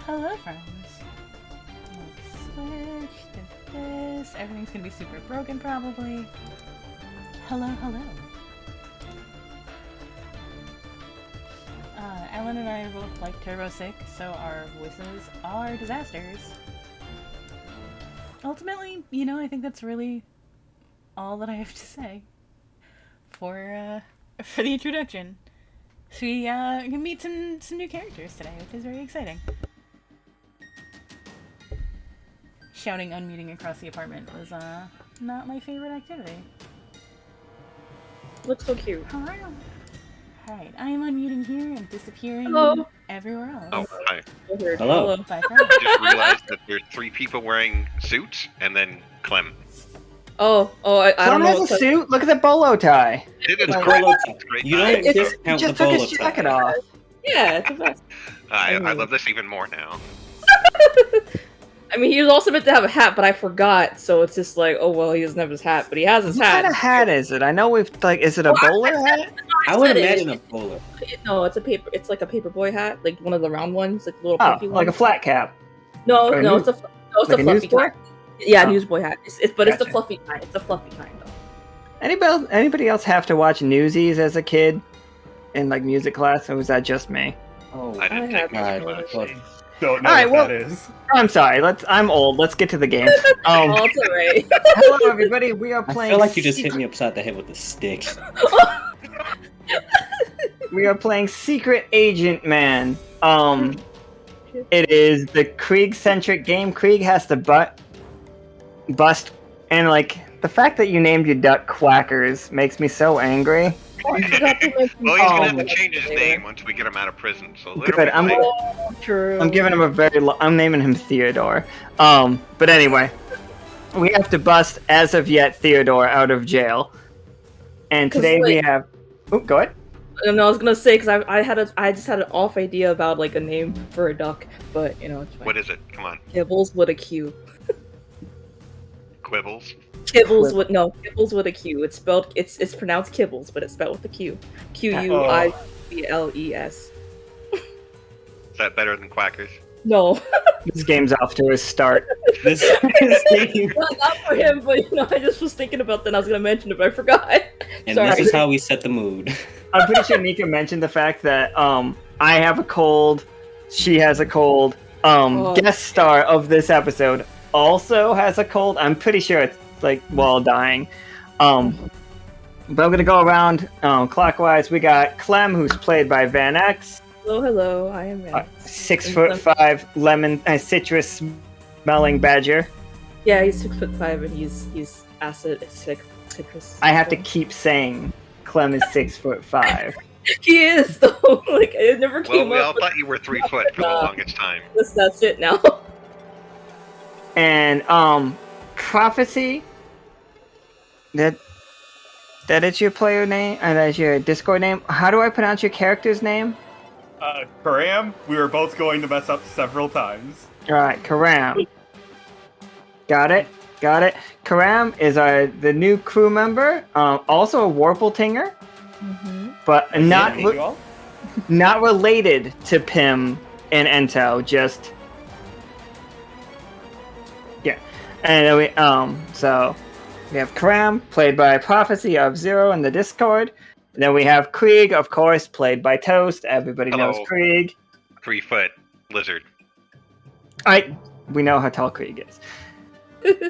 Hello, friends. Let's switch to this. Everything's gonna be super broken, probably. Hello, hello. Ellen and I are both like turbo sick, so our voices are disasters. Ultimately, you know, I think that's really all that I have to say for the introduction. So we can meet some new characters today, which is very exciting. Shouting unmuting across the apartment was not my favorite activity. Looks so cute. Alright, I am unmuting here and disappearing everywhere else. Oh, hi. Hello. Bye, I just realized that there's 3 people wearing suits, and then Clem. I don't know. Clem has a suit. Look at the bolo tie. It's Oh, great. bolo It's great. You don't It's- discount he the bolo tie. jacket off. Yeah, it's the best. I love this even more now. I mean, he was also meant to have a hat, but I forgot, so it's just like, oh well, he doesn't have his hat, but he has his What hat. kind of hat is it? I know we've is it a bowler hat? I would imagine a bowler. No, it's a paper. It's like a paperboy hat, like one of the round ones, like little Oh, puffy like a ones. flat cap. No, Like a no, news- it's a like a fluffy newsboy? kind. Yeah, Oh. newsboy hat. But it's the Gotcha. fluffy kind. It's the fluffy kind, though. Anybody else have to watch Newsies as a kid in like music class, or was that just me? Oh, I didn't have take God. much Well, Don't know Alright, what well- that is. I'm sorry. I'm old. Let's get to the game. Oh, it's alright. Hello, everybody. We are I playing. feel like you just hit me upside the head with a stick. We are playing Secret Agent Man. It is the Krieg-centric game. Krieg has to bust, and like the fact that you named your duck Quackers makes me so angry. I forgot to mention- Well, he's gonna have Oh. to change his name once we get him out of prison. So Good. I'm True. giving him a very. I'm naming him Theodore. But anyway, we have to bust as of yet Theodore out of jail, and 'Cause, today we like- have. Oh, go ahead. And I was gonna say because I just had an off idea about like a name for a duck, but you know it's fine. What is it? Come on, Kibbles with a Q. Quibbles. Kibbles with a Q. It's spelled. It's pronounced Kibbles, but it's spelled with a Q. Quibbles. Is that better than Quackers? No, This game's off to a start. This game. not for him. But you know, I just was thinking about that. And I was gonna mention it, but I forgot. And Sorry. this is how we set the mood. I'm pretty sure Nika mentioned the fact that I have a cold, she has a cold. Guest star of this episode also has a cold. I'm pretty sure it's like while dying. But I'm gonna go around clockwise. We got Clem, who's played by VaNex. Hello. I am. 6'5" lemon citrus smelling badger. Yeah, he's 6'5" and he's acid citrus. I have to keep saying Clem is 6'5". He is though. Like it never Well, came we all up. thought you were 3 foot for the longest time. That's it now. And Prophecy. That is your player name, and that's your Discord name. How do I pronounce your character's name? Caram, we were both going to mess up several times. All right, Caram. Got it. Caram is the new crew member, also a Warpletinger, but not Thank you all. not related to Pim and Ento. Just yeah, and then so we have Caram, played by Prophecy of Zero in the Discord. And then we have Krieg, of course, played by Toast. Everybody knows Hello. Krieg. 3 foot lizard. We know how tall Krieg is.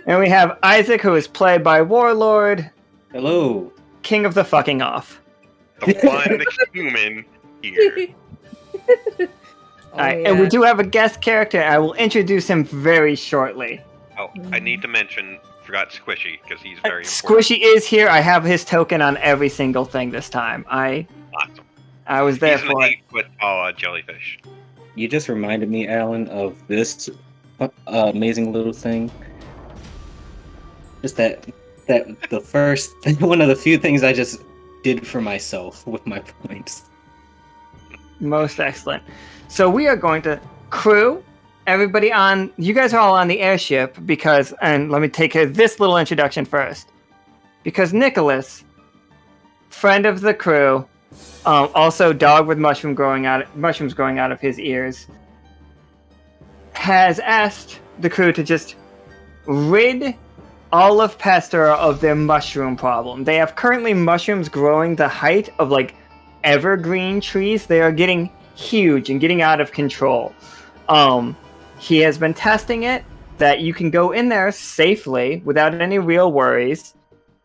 And we have Isaac, who is played by Warlord, Hello. king of the fucking off. The one human here. Alright, and we do have a guest character. I will introduce him very shortly. Oh, I need to mention, forgot Squishy, because he's very important. Squishy is here. I have his token on every single thing this time. Awesome. I was there He's an for it. 8 foot tall jellyfish. You just reminded me, Alan, of this amazing little thing. Just that the first one of the few things I just did for myself with my points. Most excellent. So we are going to crew. Everybody on, you guys are all on the airship because, and let me take this little introduction first. Because Nicholas, friend of the crew, also dog with mushrooms growing out of his ears, has asked the crew to just rid all of Pastura of their mushroom problem. They have currently mushrooms growing the height of like evergreen trees. They are getting huge and getting out of control. He has been testing it that you can go in there safely without any real worries.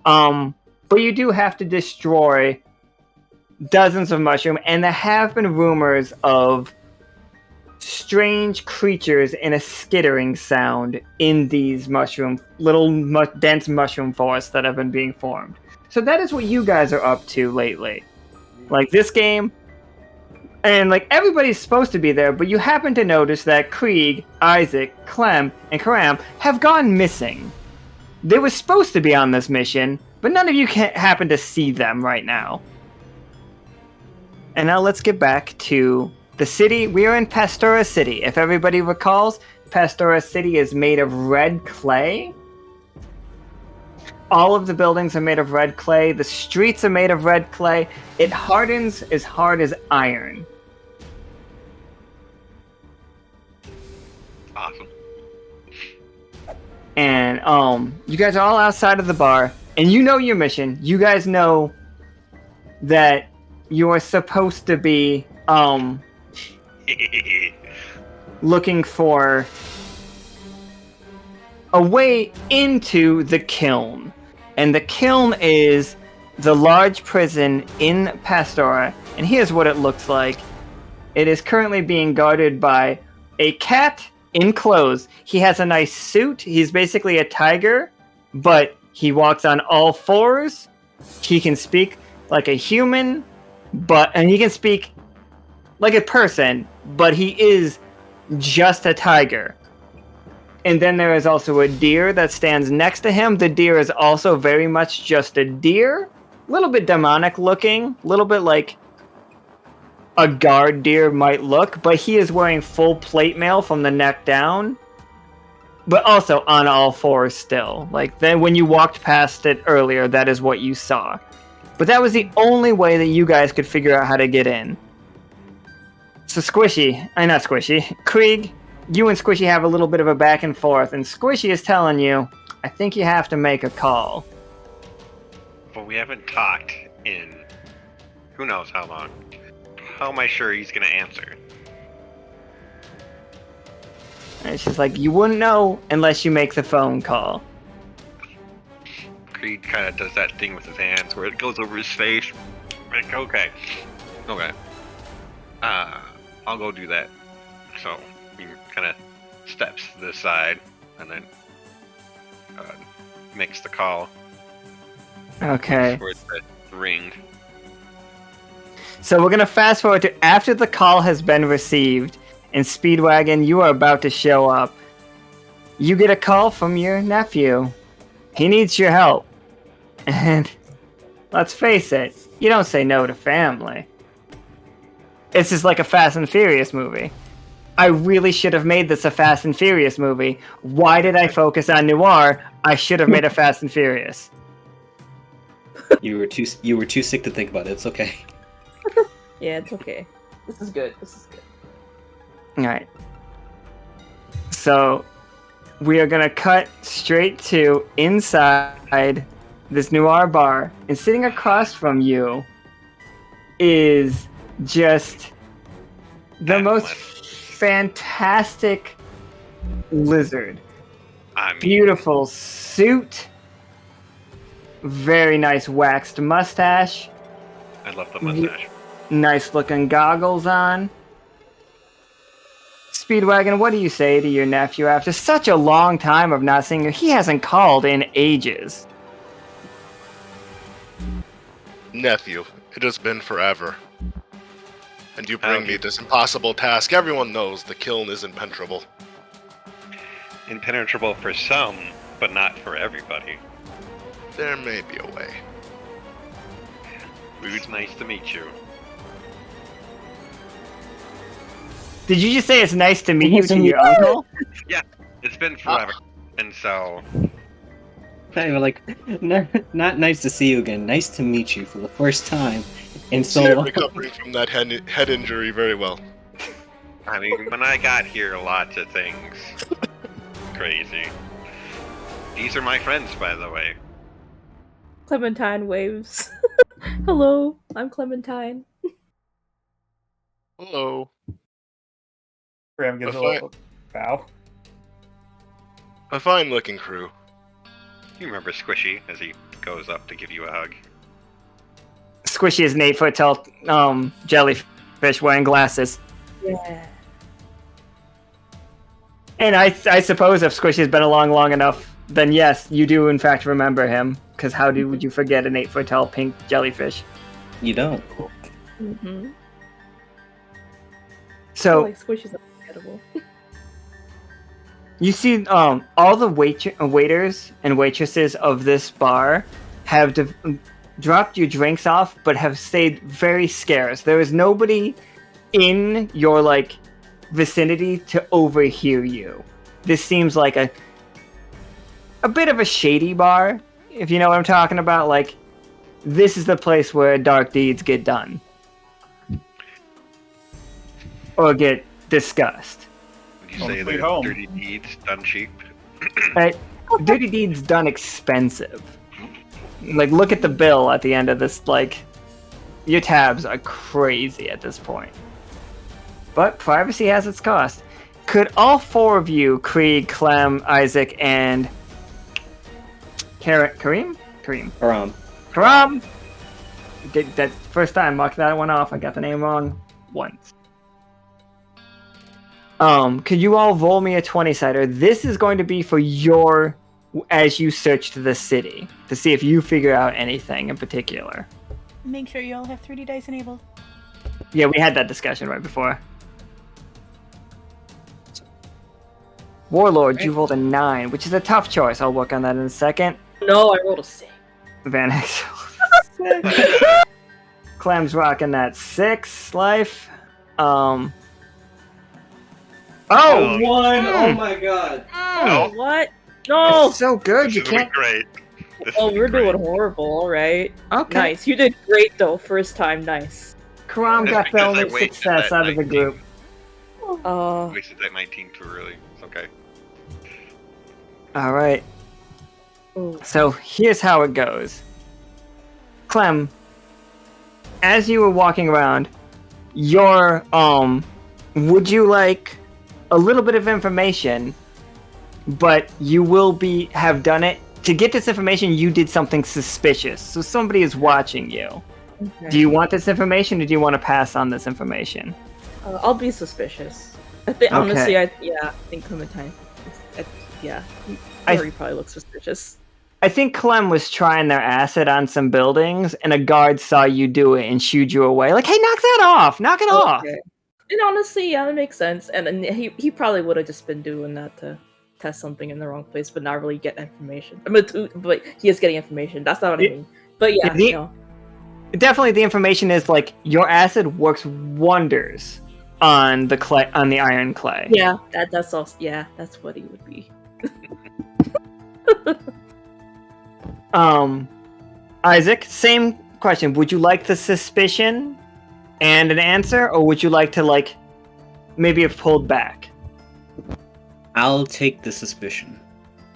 But you do have to destroy dozens of mushrooms, and there have been rumors of strange creatures and a skittering sound in these dense mushroom forests that have been being formed. So that is what you guys are up to lately. Like this game, and like everybody's supposed to be there, but you happen to notice that Krieg, Isaac, Clem, and Caram have gone missing. They were supposed to be on this mission, but none of you happen to see them right now. And now let's get back to the city. We are in Pastura City. If everybody recalls, Pastura City is made of red clay. All of the buildings are made of red clay. The streets are made of red clay. It hardens as hard as iron. Awesome. And you guys are all outside of the bar, and you know your mission. You guys know that you are supposed to be looking for a way into the Kiln. And the Kiln is the large prison in Pastura, and here's what it looks like. It is currently being guarded by a cat in clothes. He has a nice suit. He's basically a tiger, but he walks on all fours. He can speak like a human, and he can speak like a person, but he is just a tiger. And then there is also a deer that stands next to him. The deer is also very much just a deer. A little bit demonic looking, a little bit like a guard deer might look, but he is wearing full plate mail from the neck down, but also on all fours still. Like then when you walked past it earlier, that is what you saw. But that was the only way that you guys could figure out how to get in. So not Squishy, Krieg, you and Squishy have a little bit of a back and forth, and Squishy is telling you, I think you have to make a call. But we haven't talked in who knows how long. How am I sure he's gonna answer? And she's like, you wouldn't know unless you make the phone call. Creed kind of does that thing with his hands where it goes over his face. Like, okay. I'll go do that. So he kind of steps to the side and then makes the call. Okay. Where it's ringed. So we're going to fast forward to after the call has been received, and Speedwagon, you are about to show up. You get a call from your nephew. He needs your help. And let's face it, you don't say no to family. This is like a Fast and Furious movie. I really should have made this a Fast and Furious movie. Why did I focus on noir? I should have made a Fast and Furious. You were too sick to think about it. It's okay. Yeah, it's okay. This is good. Alright. So, we are gonna cut straight to inside this noir bar, and sitting across from you is just the most fantastic lizard. Beautiful suit, very nice waxed mustache. I love the mustache. Nice looking goggles on. Speedwagon, what do you say to your nephew after such a long time of not seeing him? He hasn't called in ages. Nephew, it has been forever. And you bring me this impossible task. Everyone knows the Kiln is impenetrable. Impenetrable for some, but not for everybody. There may be a way. It's nice to meet you. Did you just say it's nice to meet you to your uncle? Yeah, it's been forever. And so... Not even like, not nice to see you again. Nice to meet you for the first time in so You're long. recovering from that head injury very well. I mean, when I got here, lots of things. Crazy. These are my friends, by the way. Clementine waves. Hello, I'm Clementine. Hello. Graham gives a Fine. little bow. A fine looking crew. You remember Squishy as he goes up to give you a hug. Squishy is an 8-foot tall jellyfish wearing glasses. Yeah. And I suppose if Squishy's been along long enough, then yes, you do in fact remember him. Because would you forget an 8-foot tall pink jellyfish? You don't. Mm-hmm. So Like Squishy's unforgettable. you see, all the waiters and waitresses of this bar have dropped your drinks off, but have stayed very scarce. There is nobody in your vicinity to overhear you. This seems like a bit of a shady bar, if you know what I'm talking about. Like, this is the place where dark deeds get done. Or get discussed. Would you Home say sweet they're home. dirty deeds done cheap? Right? Dirty deeds done expensive. Like, look at the bill at the end of this, your tabs are crazy at this point. But privacy has its cost. Could all four of you, Krieg, Clem, Isaac, and Caram? Caram! That first time, mark that one off. I got the name wrong once. Could you all roll me a 20-sider? This is going to be for as you search the city, to see if you figure out anything in particular. Make sure you all have 3D dice enabled. Yeah, we had that discussion right before. Warlord, you rolled a 9, which is a tough choice. I'll work on that in a second. No, I rolled a 6. VaNex. Clem's rocking that 6 life. Oh! One! Oh my god. No. What? No! It's so good, you This is gonna can't... be great. This Oh, will be we're great. doing horrible, alright. Okay. Nice. You did great though, first time, nice. Karam That's got the because I only wasted success that out of the 19. group. Wasted that 19 too early. It's okay. Alright, Oh. so here's how it goes. Clem, as you were walking around, would you like a little bit of information, but you will have done it. To get this information, you did something suspicious, so somebody is watching you. Okay. Do you want this information, or do you want to pass on this information? I'll be suspicious. I think Okay. honestly, I think Clementine. Yeah, he probably looks suspicious. I think Clem was trying their acid on some buildings, and a guard saw you do it and shooed you away. Like, hey, knock that off! Knock it off! Okay. And honestly, yeah, that makes sense. And he probably would have just been doing that to test something in the wrong place, but not really get information. I mean, but he is getting information. That's not what I mean. But yeah, Definitely, the information is your acid works wonders on the clay, on the iron clay. Yeah, that's also that's what he would be. Isaac, same question. Would you like the suspicion and an answer, or would you like to maybe have pulled back? I'll take the suspicion.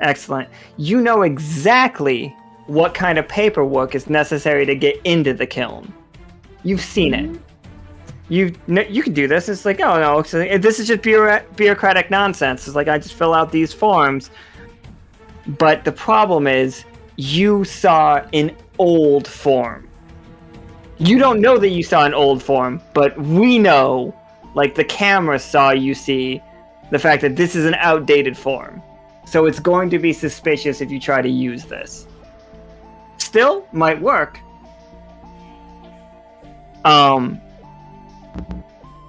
Excellent. You know exactly what kind of paperwork is necessary to get into the kiln. You've seen it. You can do this. It's oh no, this is just bureaucratic nonsense. It's I just fill out these forms. But the problem is, you saw an old form. You don't know that you saw an old form, but we know, the camera saw you see the fact that this is an outdated form. So it's going to be suspicious if you try to use this. Still, might work. And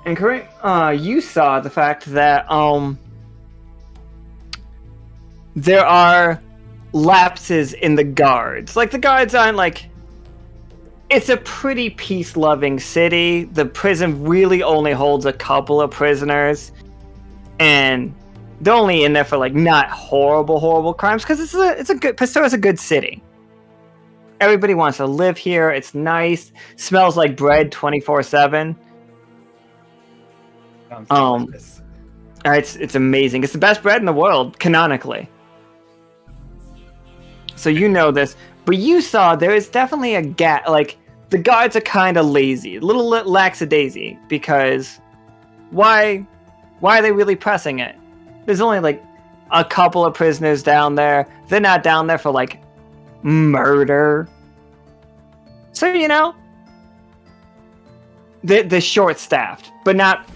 correct, you saw the fact that, there are lapses in the guards. The guards aren't it's a pretty peace-loving city. The prison really only holds a couple of prisoners, and they're only in there for not horrible crimes, because Pastura's a good city. Everybody wants to live here. It's nice. Smells like bread 24/7. Sounds Um, delicious. It's amazing. It's the best bread in the world, canonically. So you know this, but you saw there is definitely a gap. Like, the guards are kind of lazy, a little lackadaisy, because why are they really pressing it? There's only like a couple of prisoners down there. They're not down there for like murder. So they're short-staffed, but not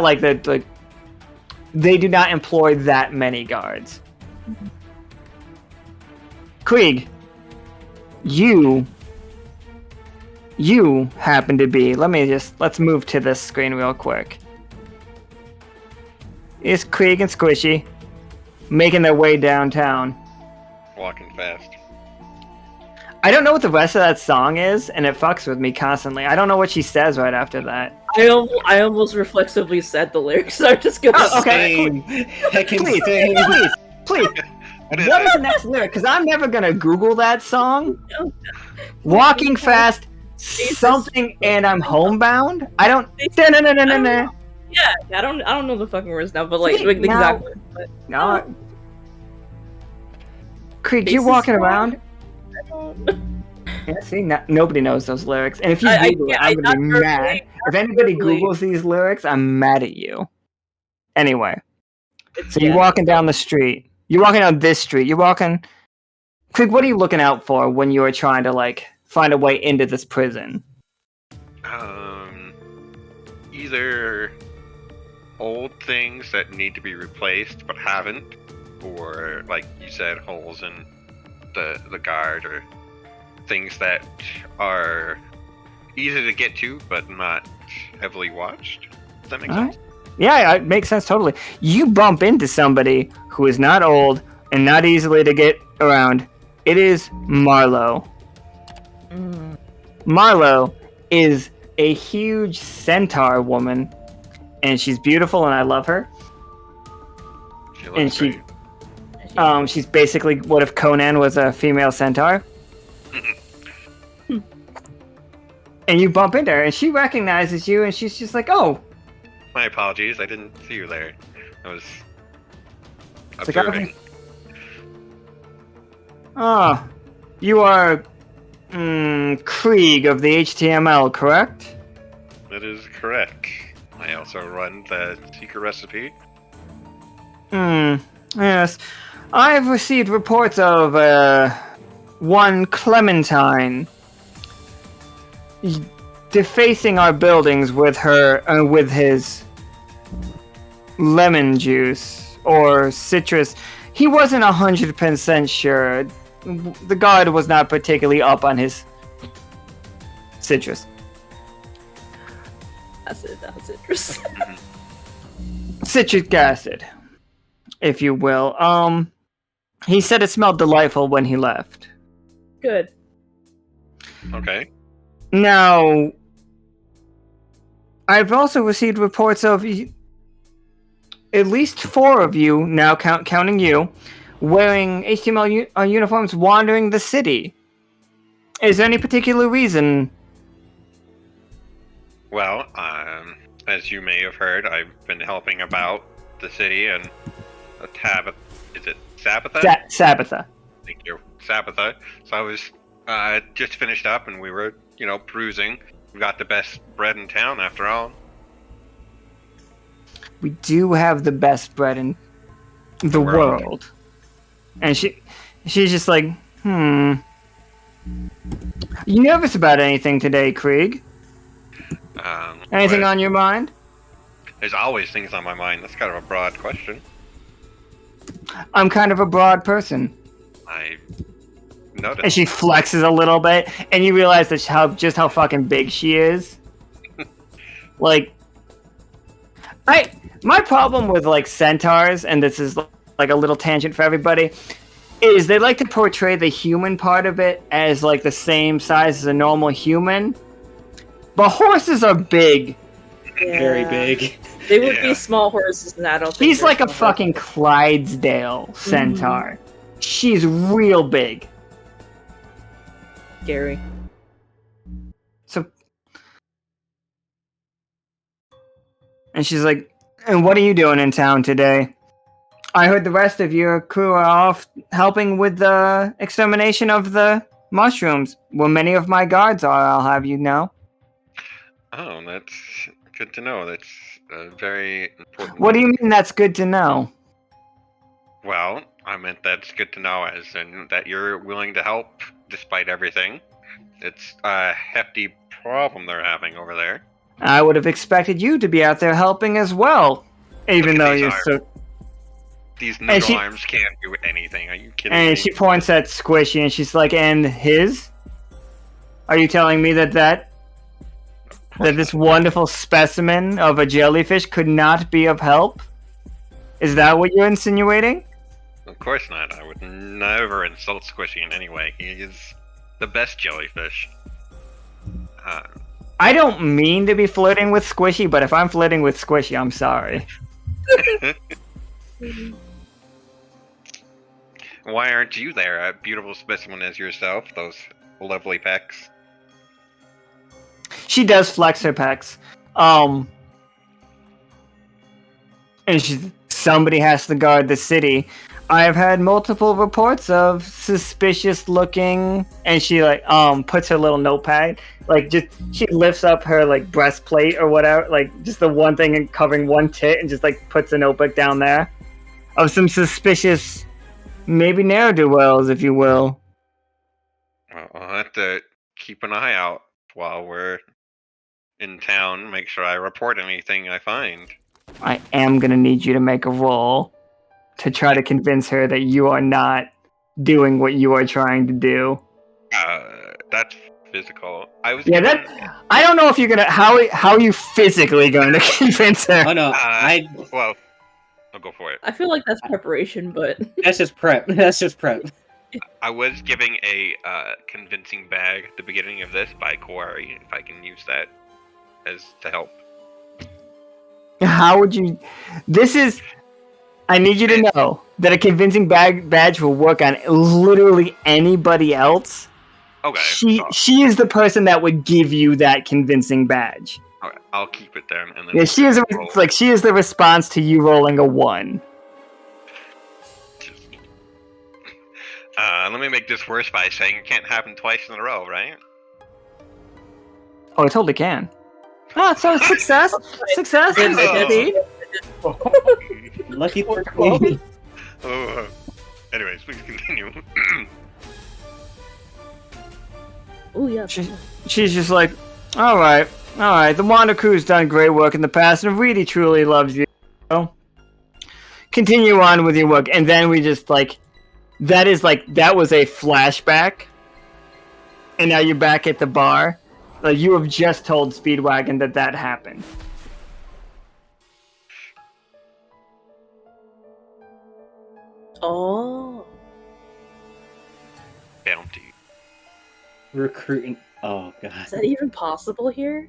like they do not employ that many guards. Krieg, you happen to be. Let's move to this screen real quick. It's Krieg and Squishy making their way downtown. Walking fast. I don't know what the rest of that song is, and it fucks with me constantly. I don't know what she says right after that. I almost reflexively said the lyrics. I'm just gonna. Oh, okay. Same. Heckin' Please, same. please. What is the next lyric? Because I'm never gonna Google that song. Walking fast, something, and I'm homebound. I don't. No. Yeah, I don't know the fucking words now, but like Wait, exactly. No. Krieg, you're walking around. Yeah, see, nobody knows those lyrics. And if you Google it, I'm gonna be mad. If anybody Googles these lyrics, I'm mad at you. Anyway, so you're walking down the street. You're walking down this street. You're walking. Krieg, what are you looking out for when you are trying to like find a way into this prison? Either old things that need to be replaced but haven't, or like you said, holes in the guard, or things that are easy to get to but not heavily watched. Does that make sense? Yeah, it makes sense totally. You bump into somebody who is not old and not easily to get around. It is Marlowe. Marlowe is a huge centaur woman, and she's beautiful, and I love her. She looks great. She's basically what if Conan was a female centaur. And you bump into her, and she recognizes you, and she's just like, "Oh, My apologies, I didn't see you there. I was It's like, observing. oh, you are Krieg of the HTML, correct?" That is correct. I also run the secret recipe. Yes. I've received reports of one Clementine defacing our buildings with his lemon juice or citrus. He wasn't 100% sure. The guard was not particularly up on his citrus. That's interesting. Citric acid, if you will. He said it smelled delightful when he left. Good. Okay. Now, I've also received reports of at least 4 of you, now counting you, wearing HTML uniforms wandering the city. Is there any particular reason? Well, as you may have heard, I've been helping about the city and is it Sabbatha? Sabbatha. Thank you, Sabbatha. So I was just finished up, and we were, perusing. We got the best bread in town, after all. We do have the best bread in the world. And she's just like, You nervous about anything today, Krieg? Anything on your mind? There's always things on my mind. That's kind of a broad question. I'm kind of a broad person. I noticed. And she flexes a little bit, and you realize that just how fucking big she is. Like, my problem with like centaurs, and this is like a little tangent for everybody, is they like to portray the human part of it as like the same size as a normal human. But horses are big. Yeah. Very big. They would be small horses, and I don't think He's they're like a small fucking Clydesdale centaur. She's real big. Scary. So, and she's like, And what are you doing in town today? I heard the rest of your crew are off helping with the extermination of the mushrooms. Well, many of my guards are, I'll have you know. Oh, that's good to know. That's very important. What do you mean that's good to know? Well, I meant that's good to know, as in that you're willing to help despite everything. It's a hefty problem they're having over there. I would have expected you to be out there helping as well. Even Look at though these you're arms. so... These And noodle she- arms can't do anything. Are you kidding And me? she points at Squishy and she's like, and his? Are you telling me that this wonderful specimen of a jellyfish could not be of help? Is that what you're insinuating? Of course not. I would never insult Squishy in any way. He is the best jellyfish. I don't mean to be flirting with Squishy, but if I'm flirting with Squishy, I'm sorry. Why aren't you there, a beautiful specimen as yourself? Those lovely pecs. She does flex her pecs. And somebody has to guard the city. I have had multiple reports of suspicious looking, and she like puts her little notepad, like just she lifts up her like breastplate or whatever, like just the one thing and covering one tit, and just like puts a notebook down there of some suspicious, maybe ne'er-do-wells, if you will. Well, I'll have to keep an eye out while we're in town. Make sure I report anything I find. I am gonna need you to make a roll to try to convince her that you are not doing what you are trying to do. That's physical. I was Yeah, given- I don't know if you're gonna. How are you physically going to convince her? Oh no, well, I'll go for it. I feel like that's preparation, but that's just prep. That's just prep. I was giving a convincing bag at the beginning of this by Quarry, if I can use that as to help. How would you? This is. I need you to know that a convincing badge will work on literally anybody else. Okay. She is the person that would give you that convincing badge. Okay, I'll keep it then. And then Yeah, she is she is the response to you rolling a 1. Let me make this worse by saying it can't happen twice in a row, right? Oh, I totally can. Oh, so success, success. Lucky for me. Anyways, please continue. oh yeah. She's just like, all right. The Wander crew's done great work in the past and really truly loves you. So, continue on with your work, and then we just like, that was a flashback, and now you're back at the bar. Like you have just told Speedwagon that happened. Oh. Bounty. Recruiting. Oh god. Is that even possible here?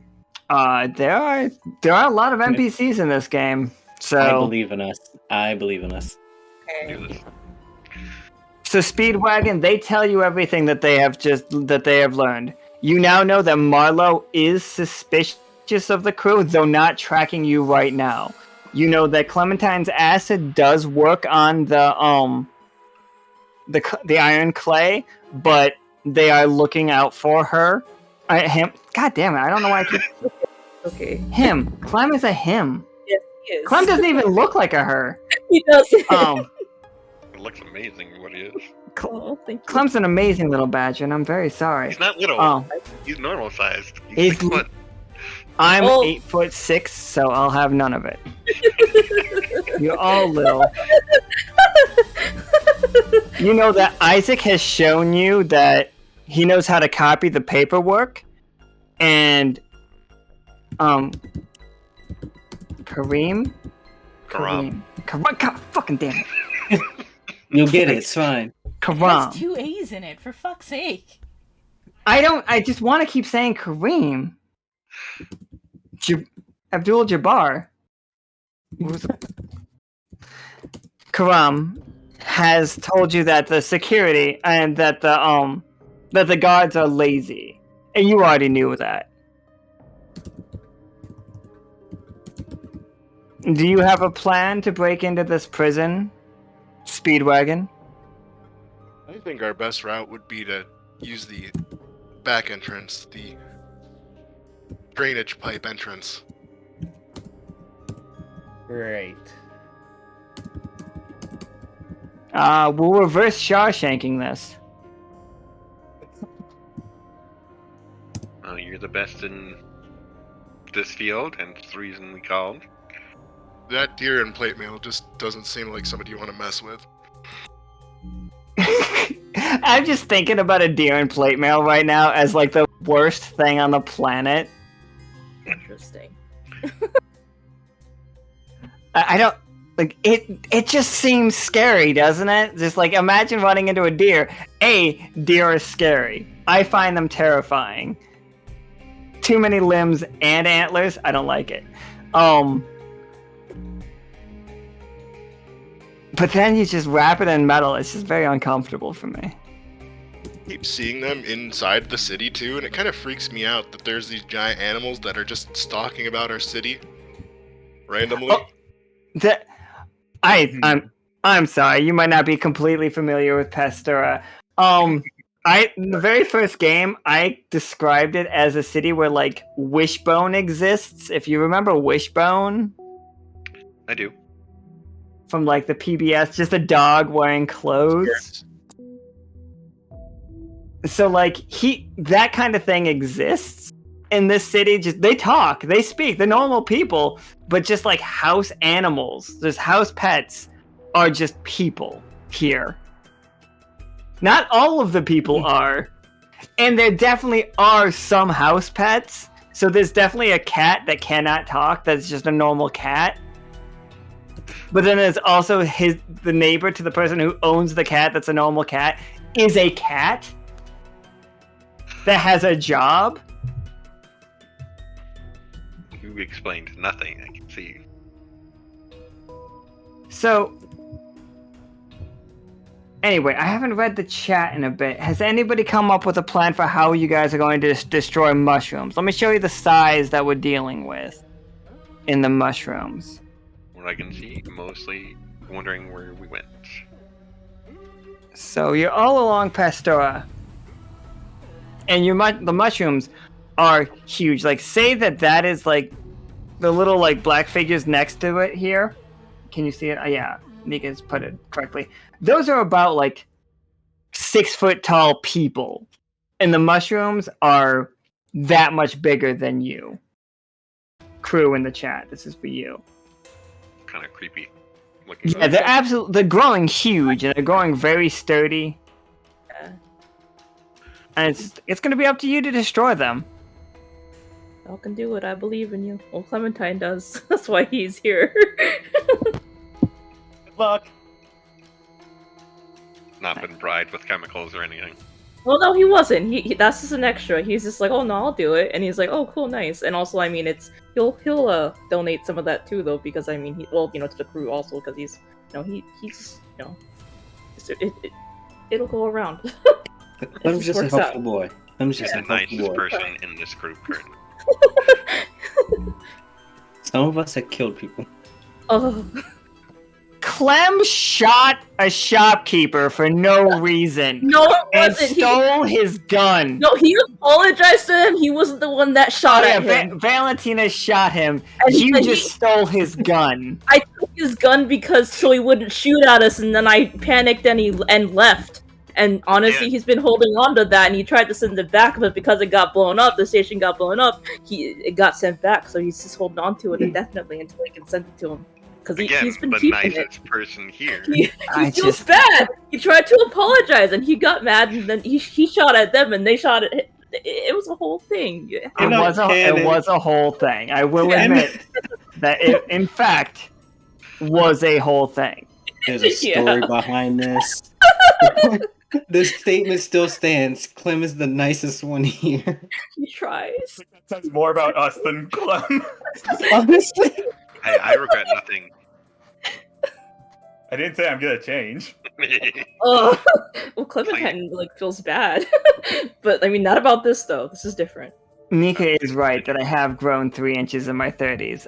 There are a lot of NPCs in this game. So I believe in us. I believe in us. Okay. Do this. So Speedwagon, they tell you everything that they have learned. You now know that Marlowe is suspicious of the crew, though not tracking you right now. You know that Clementine's acid does work on the iron clay, but they are looking out for her. Him. God damn it! I don't know why I keep. Okay. Him. Clem is a him. Yes, he is. Clem doesn't even look like a her. He does. It looks amazing what he is. Oh, thank you. Clem's an amazing little badger, and I'm very sorry. He's not little. Oh, He's normal sized. He's 6 foot. I'm Oh. 8'6", so I'll have none of it. You're all little. You know that Isaac has shown you that he knows how to copy the paperwork, and Caram. God, fucking damn it. You'll get it. It's fine. It has Caram. 2 A's in it, for fuck's sake. I just want to keep saying Kareem. Abdul Jabbar. Caram has told you that the security and that the guards are lazy, and you already knew that. Do you have a plan to break into this prison, Speedwagon? I think our best route would be to use the back entrance, the drainage pipe entrance. Great. We'll reverse Shawshanking this. You're the best in this field, and it's the reason we called. That deer and plate mail just doesn't seem like somebody you want to mess with. I'm just thinking about a deer in plate mail right now as like the worst thing on the planet. Interesting. I don't like it. It just seems scary, doesn't it? Just like imagine running into a deer. Deer are scary. I find them terrifying. Too many limbs and antlers. I don't like it. But then you just wrap it in metal. It's just very uncomfortable for me. I keep seeing them inside the city too, and it kind of freaks me out that there's these giant animals that are just stalking about our city randomly. I'm sorry. You might not be completely familiar with Pastura. In the very first game, I described it as a city where like Wishbone exists. If you remember Wishbone. I do. From like the PBS, just a dog wearing clothes. So like that kind of thing exists in this city. Just they talk, they speak, they're normal people, but just like house animals. There's house pets are just people here. Not all of the people are. And there definitely are some house pets. So there's definitely a cat that cannot talk, that's just a normal cat. But then there's also the neighbor to the person who owns the cat that's a normal cat is a cat that has a job. You explained nothing, I can see. So, anyway, I haven't read the chat in a bit. Has anybody come up with a plan for how you guys are going to destroy mushrooms? Let me show you the size that we're dealing with in the mushrooms. What I can see, mostly wondering where we went. So you're all along Pastura, and the mushrooms are huge. Like, say that is like the little like black figures next to it here. Can you see it? Oh, yeah, Nika's put it correctly. Those are about like 6 foot tall people, and the mushrooms are that much bigger than you. Crew in the chat, this is for you. Kind of creepy looking. Yeah, they're growing huge, and they're growing very sturdy. Yeah. And it's going to be up to you to destroy them. Y'all can do it. I believe in you. Well, Clementine does. That's why he's here. Good luck. Not been bribed with chemicals or anything. Well, no, he wasn't. He that's just an extra. He's just like, oh no, I'll do it, and he's like, oh cool, nice. And also, I mean, he'll donate some of that too, though, because I mean, to the crew also, because he's just it'll go around. I'm just a helpful boy. I'm just He's a the helpful nicest boy. person in this group currently. Some of us have killed people. Oh, Clem shot a shopkeeper for no reason. no, it And wasn't. stole his gun. No, he apologized to him. He wasn't the one that shot at him. Valentina shot him. And You he- just stole his gun. I took his gun so he wouldn't shoot at us, and then I panicked and left. And honestly, he's been holding on to that, and he tried to send it back, but because it got blown up, the station got blown up, it got sent back, so he's just holding on to it indefinitely until I can send it to him. Because he's been the keeping nicest person here. He feels bad. He tried to apologize, and he got mad, and then he shot at them, and they shot at him. It was a whole thing. It was a whole thing. I will admit that it, in fact, was a whole thing. There's a story behind this. This statement still stands. Clem is the nicest one here. He tries. That says more about us than Clem. Honestly. I regret nothing. I didn't say I'm gonna change. Oh, well, Clementine feels bad, but I mean, not about this though. This is different. Nika is right that I have grown 3 inches in my 30s.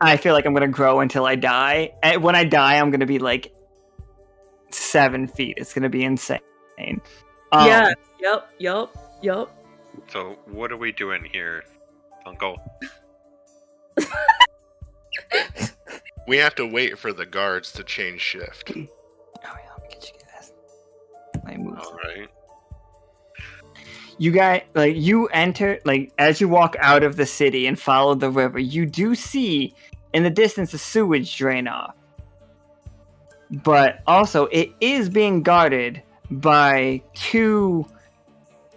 I feel like I'm gonna grow until I die. And when I die, I'm gonna be like 7 feet. It's gonna be insane. Yeah. Yep. So what are we doing here, Uncle? We have to wait for the guards to change shift. Oh yeah, let me get you guys. My moves. All right. You guys, like, you enter, like, as you walk out of the city and follow the river, you do see in the distance a sewage drain off. But also, it is being guarded by 2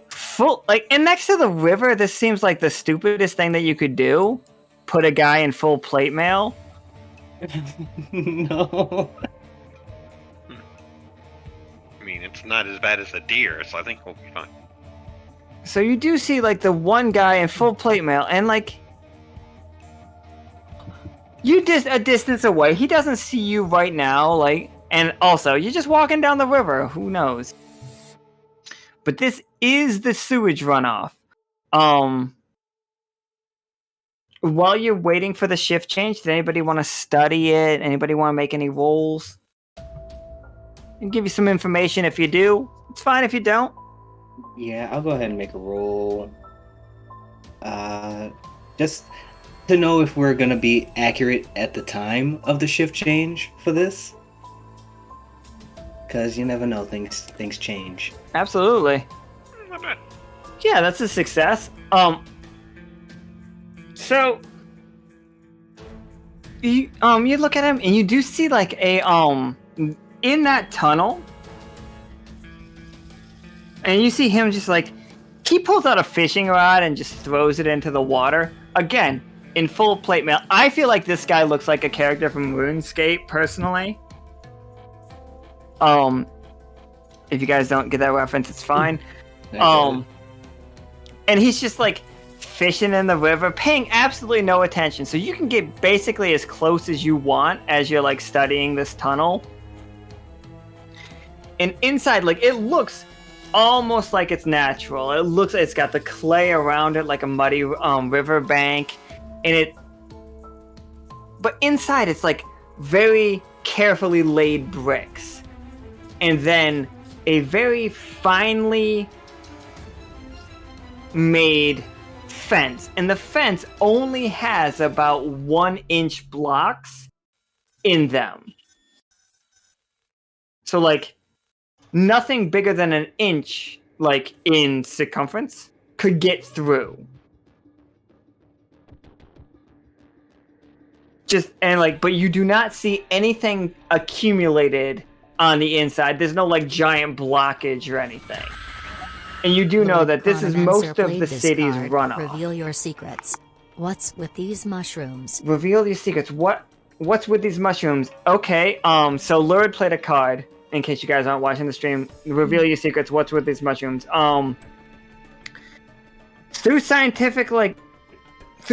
full, like, and next to the river, this seems like the stupidest thing that you could do. Put a guy in full plate mail. No. I mean, it's not as bad as a deer, so I think we'll be fine. So you do see, like, the one guy in full plate mail, and, like, you just a distance away. He doesn't see you right now, like, and also, you're just walking down the river. Who knows? But this is the sewage runoff. While you're waiting for the shift change, did anybody want to study it? Anybody want to make any rolls? I'll give you some information if you do. It's fine if you don't. Yeah, I'll go ahead and make a roll. Just to know if we're gonna be accurate at the time of the shift change for this. Because you never know, things change. Absolutely. Not bad. Yeah, that's a success. So you look at him and you do see like a in that tunnel, and you see him just like he pulls out a fishing rod and just throws it into the water again in full plate mail. I feel like this guy looks like a character from RuneScape personally. If you guys don't get that reference, it's fine. And he's just like fishing in the river, paying absolutely no attention. So you can get basically as close as you want as you're like studying this tunnel. And inside, like, it looks almost like it's natural. It looks like it's got the clay around it like a muddy river bank. But inside it's like very carefully laid bricks. And then a very finely made fence. And the fence only has about 1-inch blocks in them. So like nothing bigger than an inch, like in circumference, could get through. But you do not see anything accumulated on the inside. There's no like giant blockage or anything. And you do know that this is most of the city's runoff. Reveal your secrets. What's with these mushrooms? Reveal your secrets. What's with these mushrooms? Okay, so Lurid played a card, in case you guys aren't watching the stream. Reveal your secrets. What's with these mushrooms? Through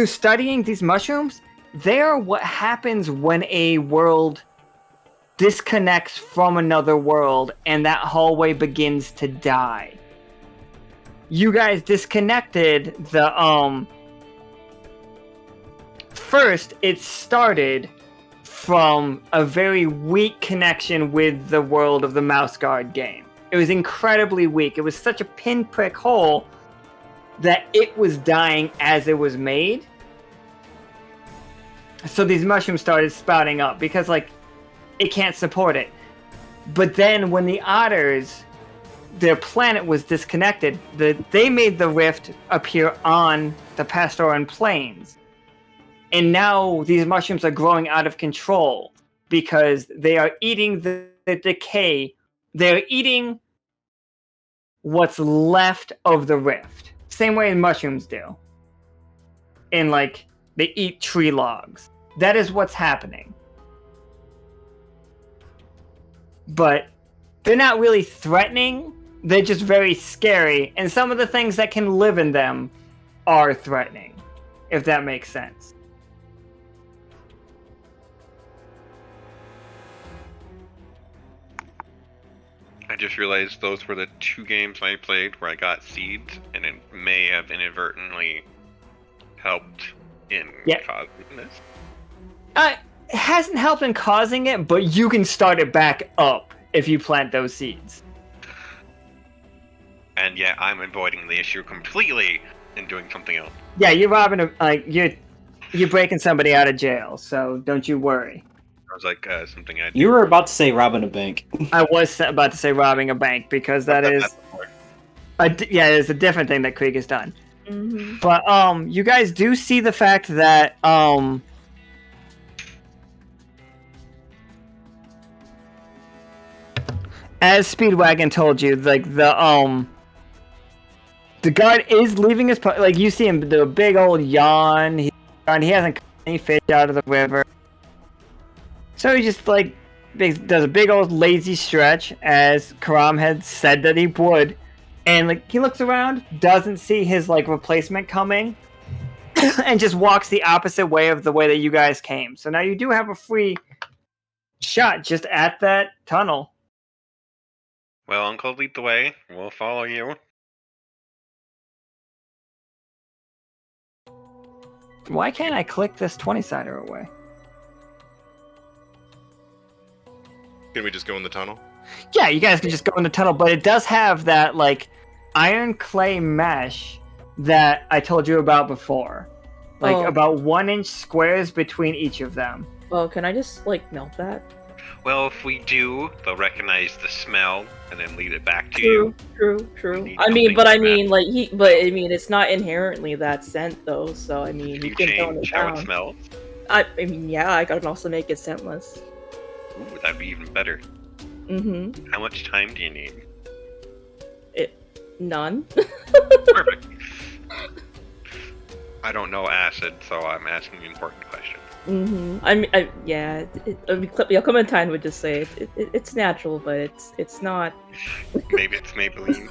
studying these mushrooms, they are what happens when a world disconnects from another world and that hallway begins to die. You guys disconnected the first it started from a very weak connection with the world of the Mouse Guard game. It was incredibly weak. It was such a pinprick hole that it was dying as it was made. So these mushrooms started spouting up because like it can't support it. But then when the otters, their planet was disconnected, they made the rift appear on the Pastoran plains. And now these mushrooms are growing out of control because they are eating the decay. They're eating what's left of the rift. Same way mushrooms do. And like, they eat tree logs. That is what's happening. But they're not really threatening. They're just very scary. And some of the things that can live in them are threatening. If that makes sense. I just realized those were the 2 games I played where I got seeds, and it may have inadvertently helped in causing this. It hasn't helped in causing it, but you can start it back up if you plant those seeds. And yet I'm avoiding the issue completely and doing something else. Yeah, you're robbing you're breaking somebody out of jail, so don't you worry. I was like, something I do. You were about to say robbing a bank. I was about to say robbing a bank because that is, it's a different thing that Krieg has done. Mm-hmm. But you guys do see the fact that as Speedwagon told you, like the guard is leaving his like you see him do a big old yawn. He hasn't caught any fish out of the river. So he just like does a big old lazy stretch as Caram had said that he would, and like he looks around, doesn't see his like replacement coming, and just walks the opposite way of the way that you guys came. So now you do have a free shot just at that tunnel. Well, Uncle, lead the way. We'll follow you. Why can't I click this 20-sider away? Can we just go in the tunnel? Yeah, you guys can just go in the tunnel, but it does have that, like, iron clay mesh that I told you about before. Like, about 1-inch squares between each of them. Oh, can I just, like, melt that? Well, if we do, they'll recognize the smell and then lead it back to you. True. I mean, it's not inherently that scent, though, so, I mean, Can you can tone it change how down. it smells? I mean, yeah, I can also make it scentless. Ooh, that'd be even better. Mm-hmm. How much time do you need? None. Perfect. I don't know acid, so I'm asking an important question. Mm-hmm. Clementine would just say it's natural, but it's not. Maybe it's Maybelline.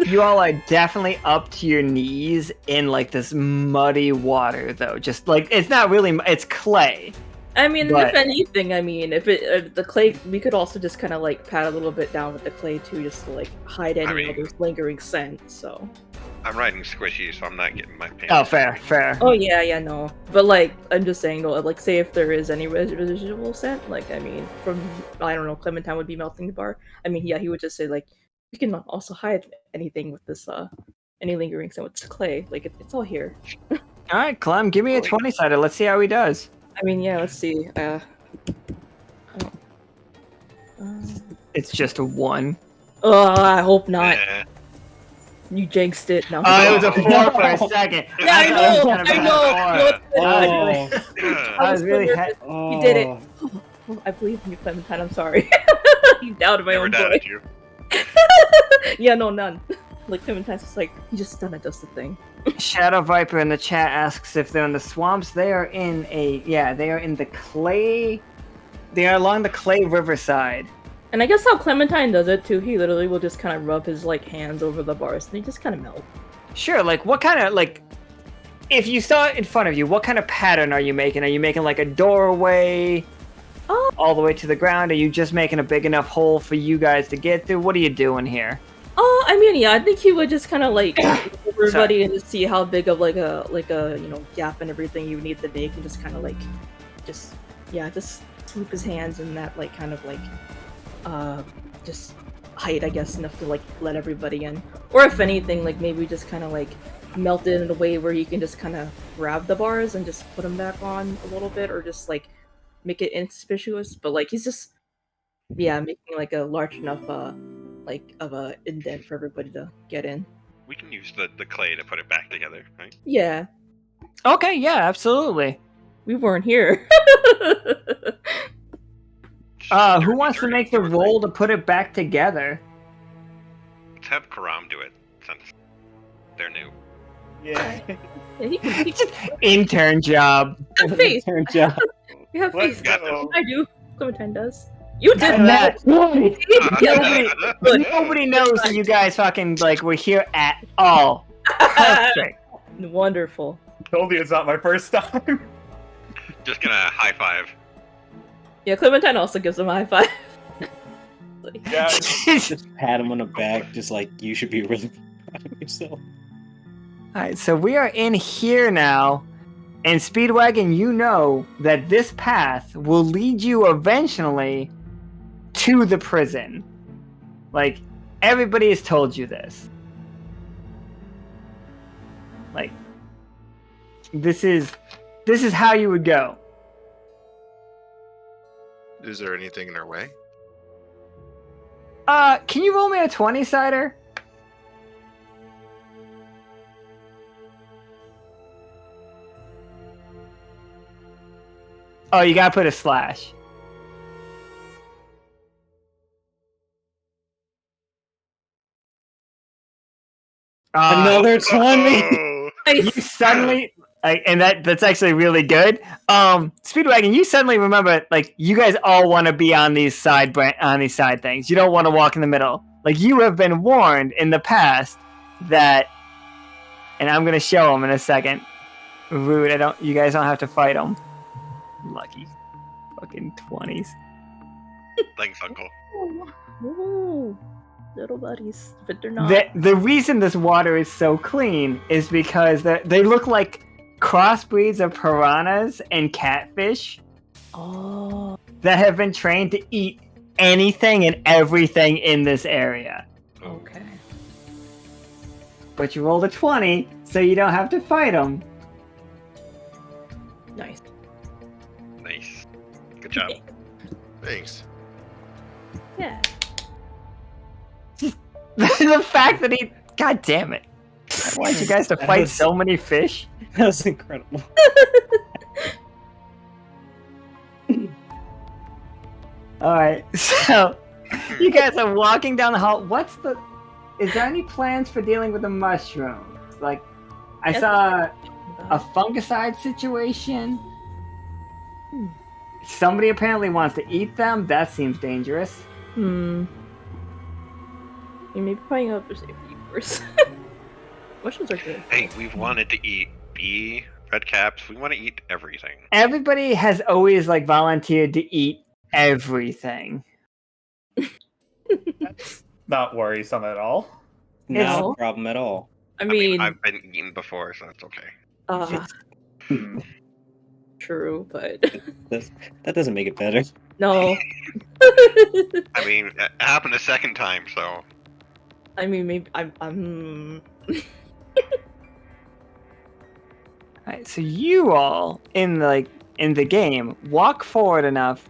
You all are definitely up to your knees in like this muddy water, though. Just like it's not really, it's clay. I mean, but... if anything, I mean, if the clay, we could also just kind of like pat a little bit down with the clay too, just to like hide any other lingering scent. So. I'm riding squishy, so I'm not getting my pants. Oh, fair. Oh yeah, no. But like, I'm just saying though, like, say if there is any residual scent, like, I mean, from I don't know, Clementine would be melting the bar. I mean, yeah, he would just say like, you can also hide anything with this, any lingering scent with clay. Like, it's all here. All right, Clem, give me a 20-sider. Let's see how he does. I mean, yeah, let's see. It's just a 1. I hope not. You jinxed it. No. It was a 4 for a second. Yeah, I know. I was really. You did it. Oh, I believe in you, Clementine. I'm sorry. You doubted my own boy. You. Yeah, no, none. Like Clementine's just like, you just done it. Does the thing. Shadow Viper in the chat asks if they're in the swamps. They are in they are in the clay. They are along the clay riverside. And I guess how Clementine does it too, he literally will just kind of rub his like hands over the bars and they just kind of melt. Sure, like what kind of like, if you saw it in front of you, what kind of pattern are you making? Are you making like a doorway all the way to the ground? Are you just making a big enough hole for you guys to get through? What are you doing here? I mean, yeah, I think he would just kind of like everybody and just see how big of like a gap and everything you need to make, and just kind of like just swoop his hands in that like kind of like just height, I guess, enough to like let everybody in. Or if anything, like maybe just kind of like melt it in a way where you can just kind of grab the bars and just put them back on a little bit, or just like make it inconspicuous. But like he's just making like a large enough like of a indent for everybody to get in. We can use the clay to put it back together, right? Yeah. Okay, yeah, absolutely. We weren't here. Who wants to make the roll to put it back together? Let's have Caram do it, since they're new. Yeah. Intern job. Have face. Intern job. You have Let's face. go. I do. Clementine does. You did that. that. Nobody knows that you guys fucking like were here at all. Perfect. Wonderful. Told you it's not my first time. Just gonna high five. Yeah, Clementine also gives him a high five. Yeah. Just pat him on the back, just like you should be really proud of yourself. Alright, so we are in here now. And Speedwagon, you know that this path will lead you eventually to the prison. Like, everybody has told you this. Like, this is how you would go. Is there anything in our way? Can you roll me a 20-sider? Oh, you gotta put a slash. Another 20. Oh, You suddenly, and that's actually really good. Speedwagon, you suddenly remember, like, you guys all want to be on these side things. You don't want to walk in the middle. Like, you have been warned in the past that, and I'm gonna show them in a second. Rude. You guys don't have to fight them. Lucky, fucking 20s. Thanks, Uncle. Ooh, little buddies, but they're not. The reason this water is so clean is because they look like crossbreeds of piranhas and catfish Oh, that have been trained to eat anything and everything in this area. okay. But you rolled a 20, so you don't have to fight them. Nice. Nice. Good job. thanks. Yeah. The fact that he... God damn it. I want you guys to fight so many fish. That was incredible. Alright, so you guys are walking down the hall. Is there any plans for dealing with the mushrooms? Like, I saw a fungicide situation. Somebody apparently wants to eat them. That seems dangerous. You may be playing up for safety first. Mushrooms are good. Hey, we've wanted to eat bee, red caps. We want to eat everything. Everybody has always like volunteered to eat everything. Not worrisome at all. Not No. a problem at all. I mean, I've been eaten before, so it's okay. true, but That doesn't make it better. no. I mean, it happened a second time, so I mean, maybe I'm. Alright, so you all in the game walk forward enough,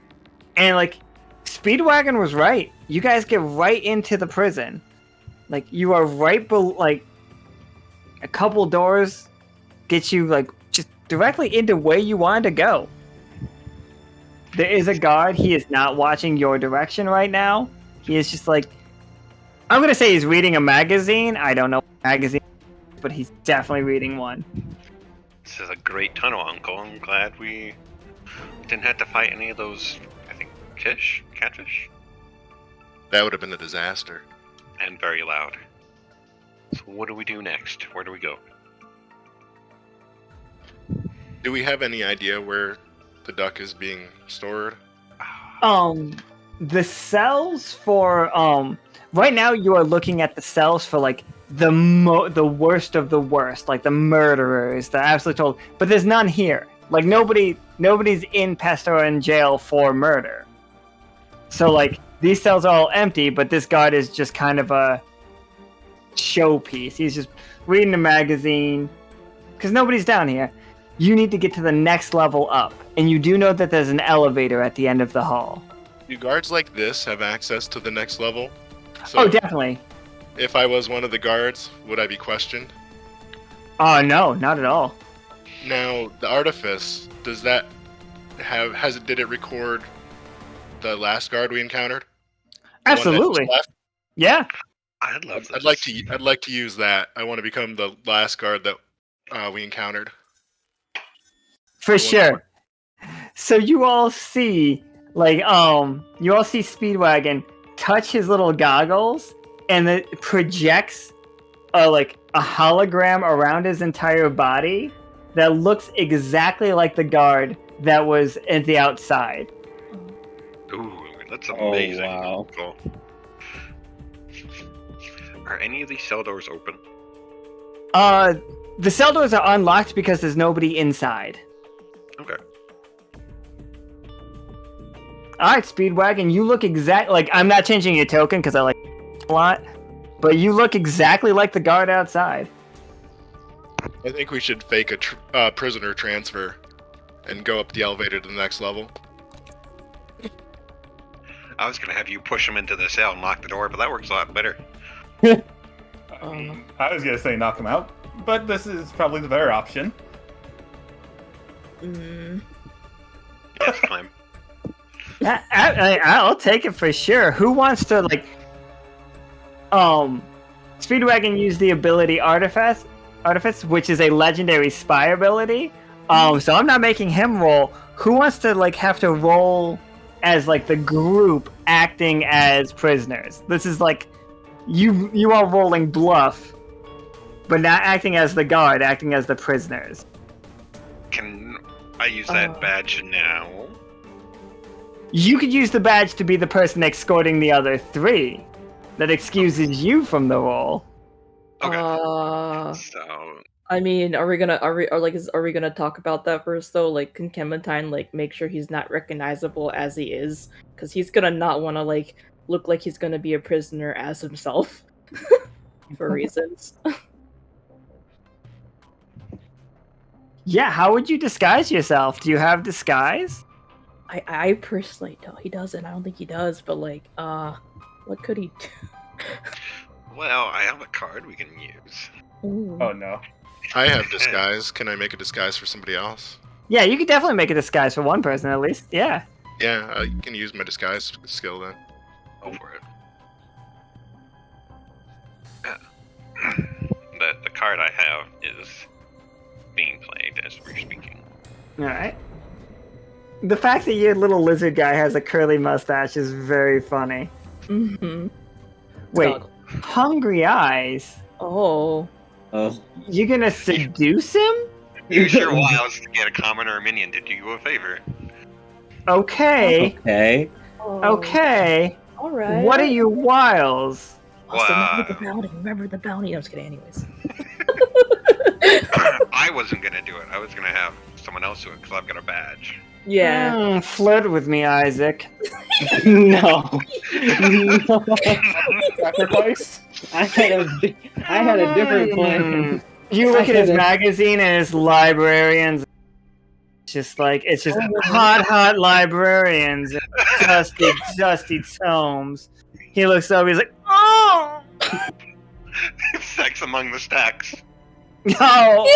and like Speedwagon was right. You guys get right into the prison. Like you are right like a couple doors get you like just directly into where you wanted to go. There is a guard. He is not watching your direction right now. He is just like, I'm gonna say he's reading a magazine. I don't know what magazine, but he's definitely reading one. this is a great tunnel, Uncle. I'm glad we didn't have to fight any of those, I think, catfish? That would have been a disaster. And very loud. So what do we do next? Where do we go? Do we have any idea where the duck is being stored? The cells for right now you are looking at the cells for like the worst of the worst, like the murderers, the absolute total. But there's none here. Like nobody's in Pastura in jail for murder. So like these cells are all empty, but this guard is just kind of a showpiece. He's just reading a magazine because nobody's down here. You need to get to the next level up, and you do know that there's an elevator at the end of the hall. Do guards like this have access to the next level? So Oh, definitely. if I was one of the guards, would I be questioned? Oh, no, not at all. Now, the artifice, does that did it record the last guard we encountered? The one that was Absolutely. left? Yeah. I'd love this. I'd like to use that. I want to become the last guard that we encountered. For sure. So you all see, Speedwagon touch his little goggles, and it projects like a hologram around his entire body that looks exactly like the guard that was at the outside. Ooh, that's amazing. wow. Cool. Are any of these cell doors open? the cell doors are unlocked because there's nobody inside. Okay. Alright, Speedwagon, you look like, I'm not changing your token because I like a lot, but you look exactly like the guard outside. I think we should fake a prisoner transfer and go up the elevator to the next level. I was gonna have you push him into the cell and lock the door, but that works a lot better. I was gonna say knock him out, but this is probably the better option. Yes, Clem. I'll take it for sure. Who wants to, like... Speedwagon used the ability Artifice, which is a legendary spy ability. So I'm not making him roll. Who wants to, like, have to roll as, like, the group acting as prisoners? This is, like, you are rolling bluff, but not acting as the guard, acting as the prisoners. Can I use that badge now? You could use the badge to be the person escorting the other three. That excuses you from the role. Okay. So I mean, are we gonna talk about that first though? Like, can Clementine like make sure he's not recognizable as he is? Because he's gonna not want to like look like he's gonna be a prisoner as himself for reasons. Yeah, how would you disguise yourself? Do you have disguise? I personally don't. He doesn't. I don't think he does. But like, what could he do? well, I have a card we can use. Ooh. Oh no. I have disguise. Can I make a disguise for somebody else? Yeah, you could definitely make a disguise for one person at least. Yeah. Yeah, I can use my disguise skill then. Go for it. The card I have is being played as we're speaking. Alright. The fact that your little lizard guy has a curly mustache is very funny. Mm-hmm. Wait, hungry eyes? Oh. You gonna seduce him? Use your wiles to get a common or a minion to do you a favor. Okay. Okay. Okay. Alright. What are your wiles? Remember the bounty. Remember the bounty. I'm just kidding. Anyways. I wasn't gonna do it. I was gonna have someone else do it because I've got a badge. Yeah. Flirt with me, Isaac. No. No. Sacrifice? I had a different plan. You look at his magazine and his librarians. It's just hot librarians, and dusty tomes. He looks over. He's like, oh. Sex among the stacks. No.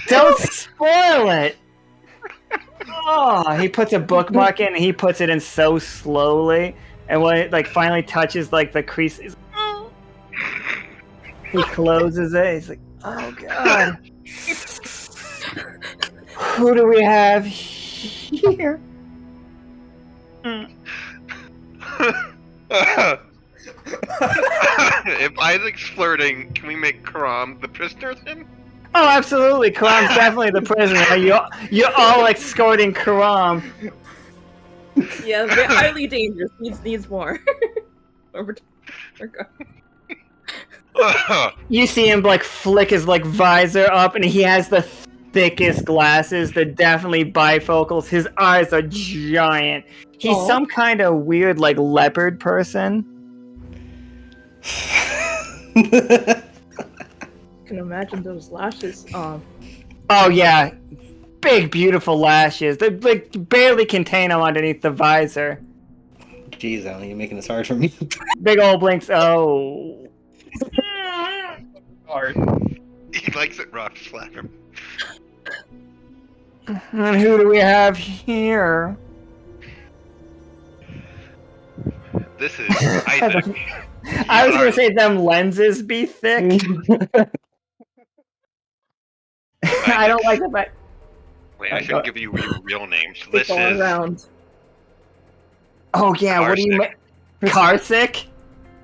Don't spoil it. Oh, he puts a bookmark in and he puts it in so slowly, and when it like finally touches like the crease, he's like, oh. He closes it. He's like, oh god. Who do we have here? If Isaac's flirting, can we make Caram the prisoner then? Oh, absolutely. Karam's definitely the prisoner. You're all escorting Caram. Yeah, they're highly dangerous. Needs more. You see him like flick his like visor up, and he has the thickest glasses. They're definitely bifocals. His eyes are giant. He's some kind of weird like leopard person. Can imagine those lashes. Oh yeah, big beautiful lashes. They like barely contain him underneath the visor. Jeez, Alan, you're making this hard for me. Big old blinks. Oh. Hard. He likes it rough. Slap him. And who do we have here? This is Isaac. I was gonna say them lenses be thick. I don't like the fact. Wait, I should give you your real names. This is around. Oh yeah, what do you mean? Karsic?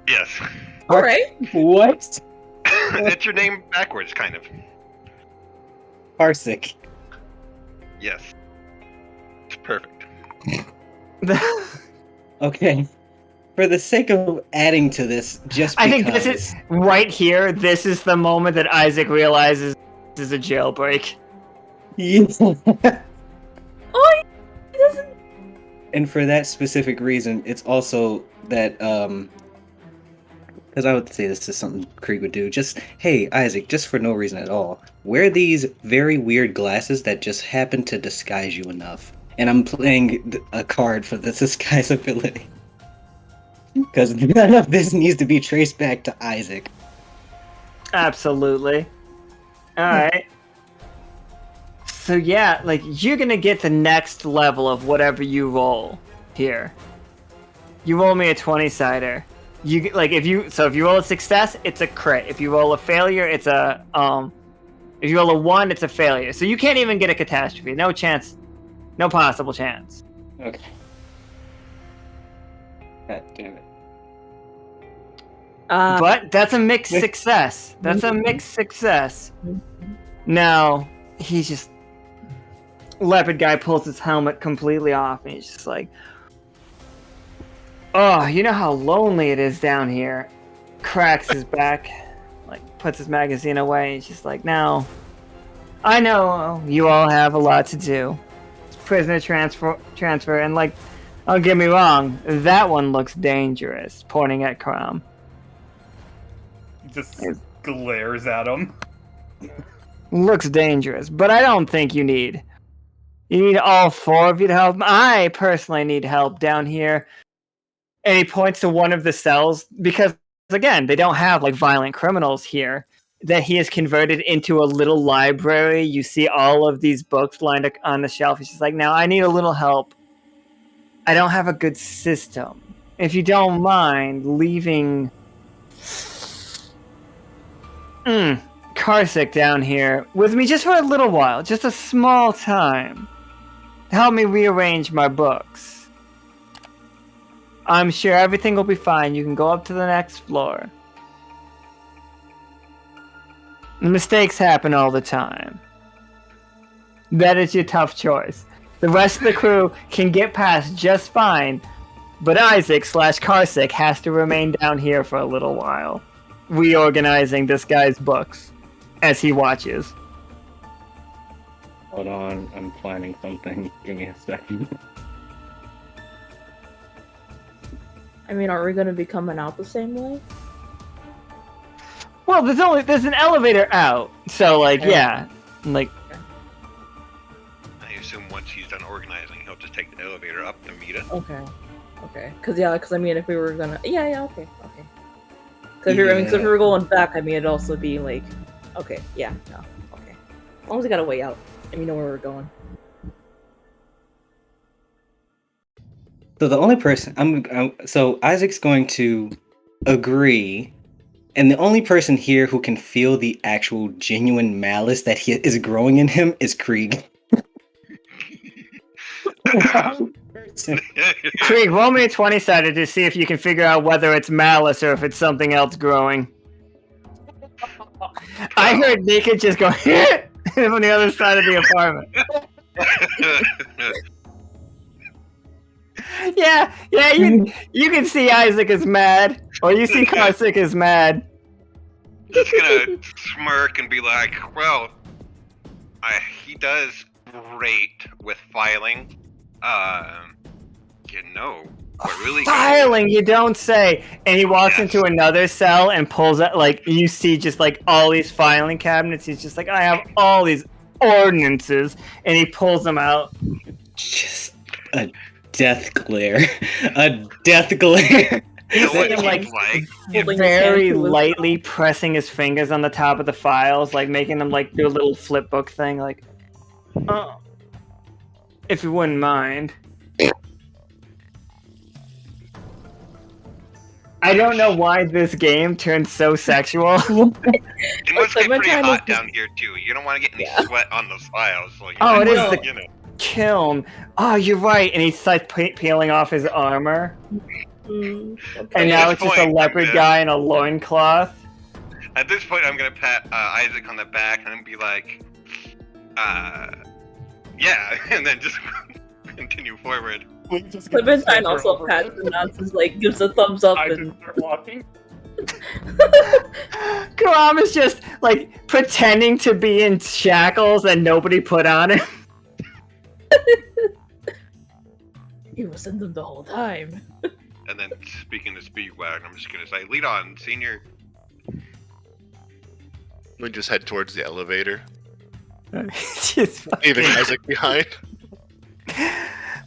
Yes. Alright. What? It's your name backwards, kind of. Parsic. Yes. It's perfect. Okay. For the sake of adding to this, just I because... think this is right here. This is the moment that Isaac realizes this is a jailbreak. Oh, he doesn't. And for that specific reason, it's also that, because I would say this is something Krieg would do. Just, hey, Isaac, just for no reason at all, wear these very weird glasses that just happen to disguise you enough. And I'm playing a card for the disguise ability. Because none of this needs to be traced back to Isaac. Absolutely. Alright. So yeah, like, you're gonna get the next level of whatever you roll here. You roll me a 20-sider. You like if you roll a success, it's a crit. If you roll a failure, it's a if you roll a 1, it's a failure. So you can't even get a catastrophe. No chance. No possible chance. Okay. God damn it. But that's a mixed success. That's a mixed success. Now, he's just... Leopard guy pulls his helmet completely off, and he's just like... Oh, you know how lonely it is down here. Cracks his back, like, puts his magazine away, and he's just like, now... I know you all have a lot to do. It's prisoner transfer, and like... Don't get me wrong, that one looks dangerous, pointing at Caram. Just glares at him. Looks dangerous, but I don't think you need. You need all 4 of you to help. I personally need help down here. And he points to one of the cells, because, again, they don't have, like, violent criminals here, that he has converted into a little library. You see all of these books lined up on the shelf. He's just like, now I need a little help. I don't have a good system. If you don't mind leaving... Karsic down here with me just for a little while, just a small time, to help me rearrange my books. I'm sure everything will be fine. You can go up to the next floor. Mistakes happen all the time. That is your tough choice. The rest of the crew can get past just fine, but Isaac/Karsic has to remain down here for a little while, reorganizing this guy's books as he watches. Hold on, I'm planning something. Give me a second. I mean, are we gonna be coming out the same way? Well, there's an elevator out, so like yeah, like. I assume once he's done organizing, he'll just take the elevator up to meet us. Okay. Cause I mean, if we were gonna, okay. Cause if we were going back, I mean, it'd also be like, okay. As long as we got a way out, and we know where we're going. So the only person so Isaac's going to agree, and the only person here who can feel the actual genuine malice that is growing in him is Krieg. Krieg, roll me a 20-sided to see if you can figure out whether it's malice or if it's something else growing. I heard Nika just go from the other side of the apartment. Yeah, you can see Isaac is mad, or you see Karsic is mad. Just gonna smirk and be like, well, he does great with filing. Really filing, you don't say. And he walks into another cell and pulls out, like, you see just like all these filing cabinets. He's just like, I have all these ordinances, and he pulls them out. Just a death glare. A death glare. You know what he's like Holding very his hand to his lightly pressing his fingers on the top of the files, like making them like do a little flip book thing, like, oh, if you wouldn't mind. I don't know why this game turned so sexual. It must get pretty hot down here too. You don't want to get any sweat on those files. So it is the Kiln. Oh, you're right. And he starts peeling off his armor. Okay. And now it's just a leopard guy in a loincloth. At this point, I'm gonna pat Isaac on the back and be like, yeah, and then just continue forward. We just get the Clementine sniper also over pats it. the nonsense, like gives a thumbs up I and just start walking. Caram is just like pretending to be in shackles that nobody put on him. he was in them the whole time. And then speaking of Speedwagon, I'm just gonna say, lead on, senior. We just head towards the elevator, Just leaving Isaac behind.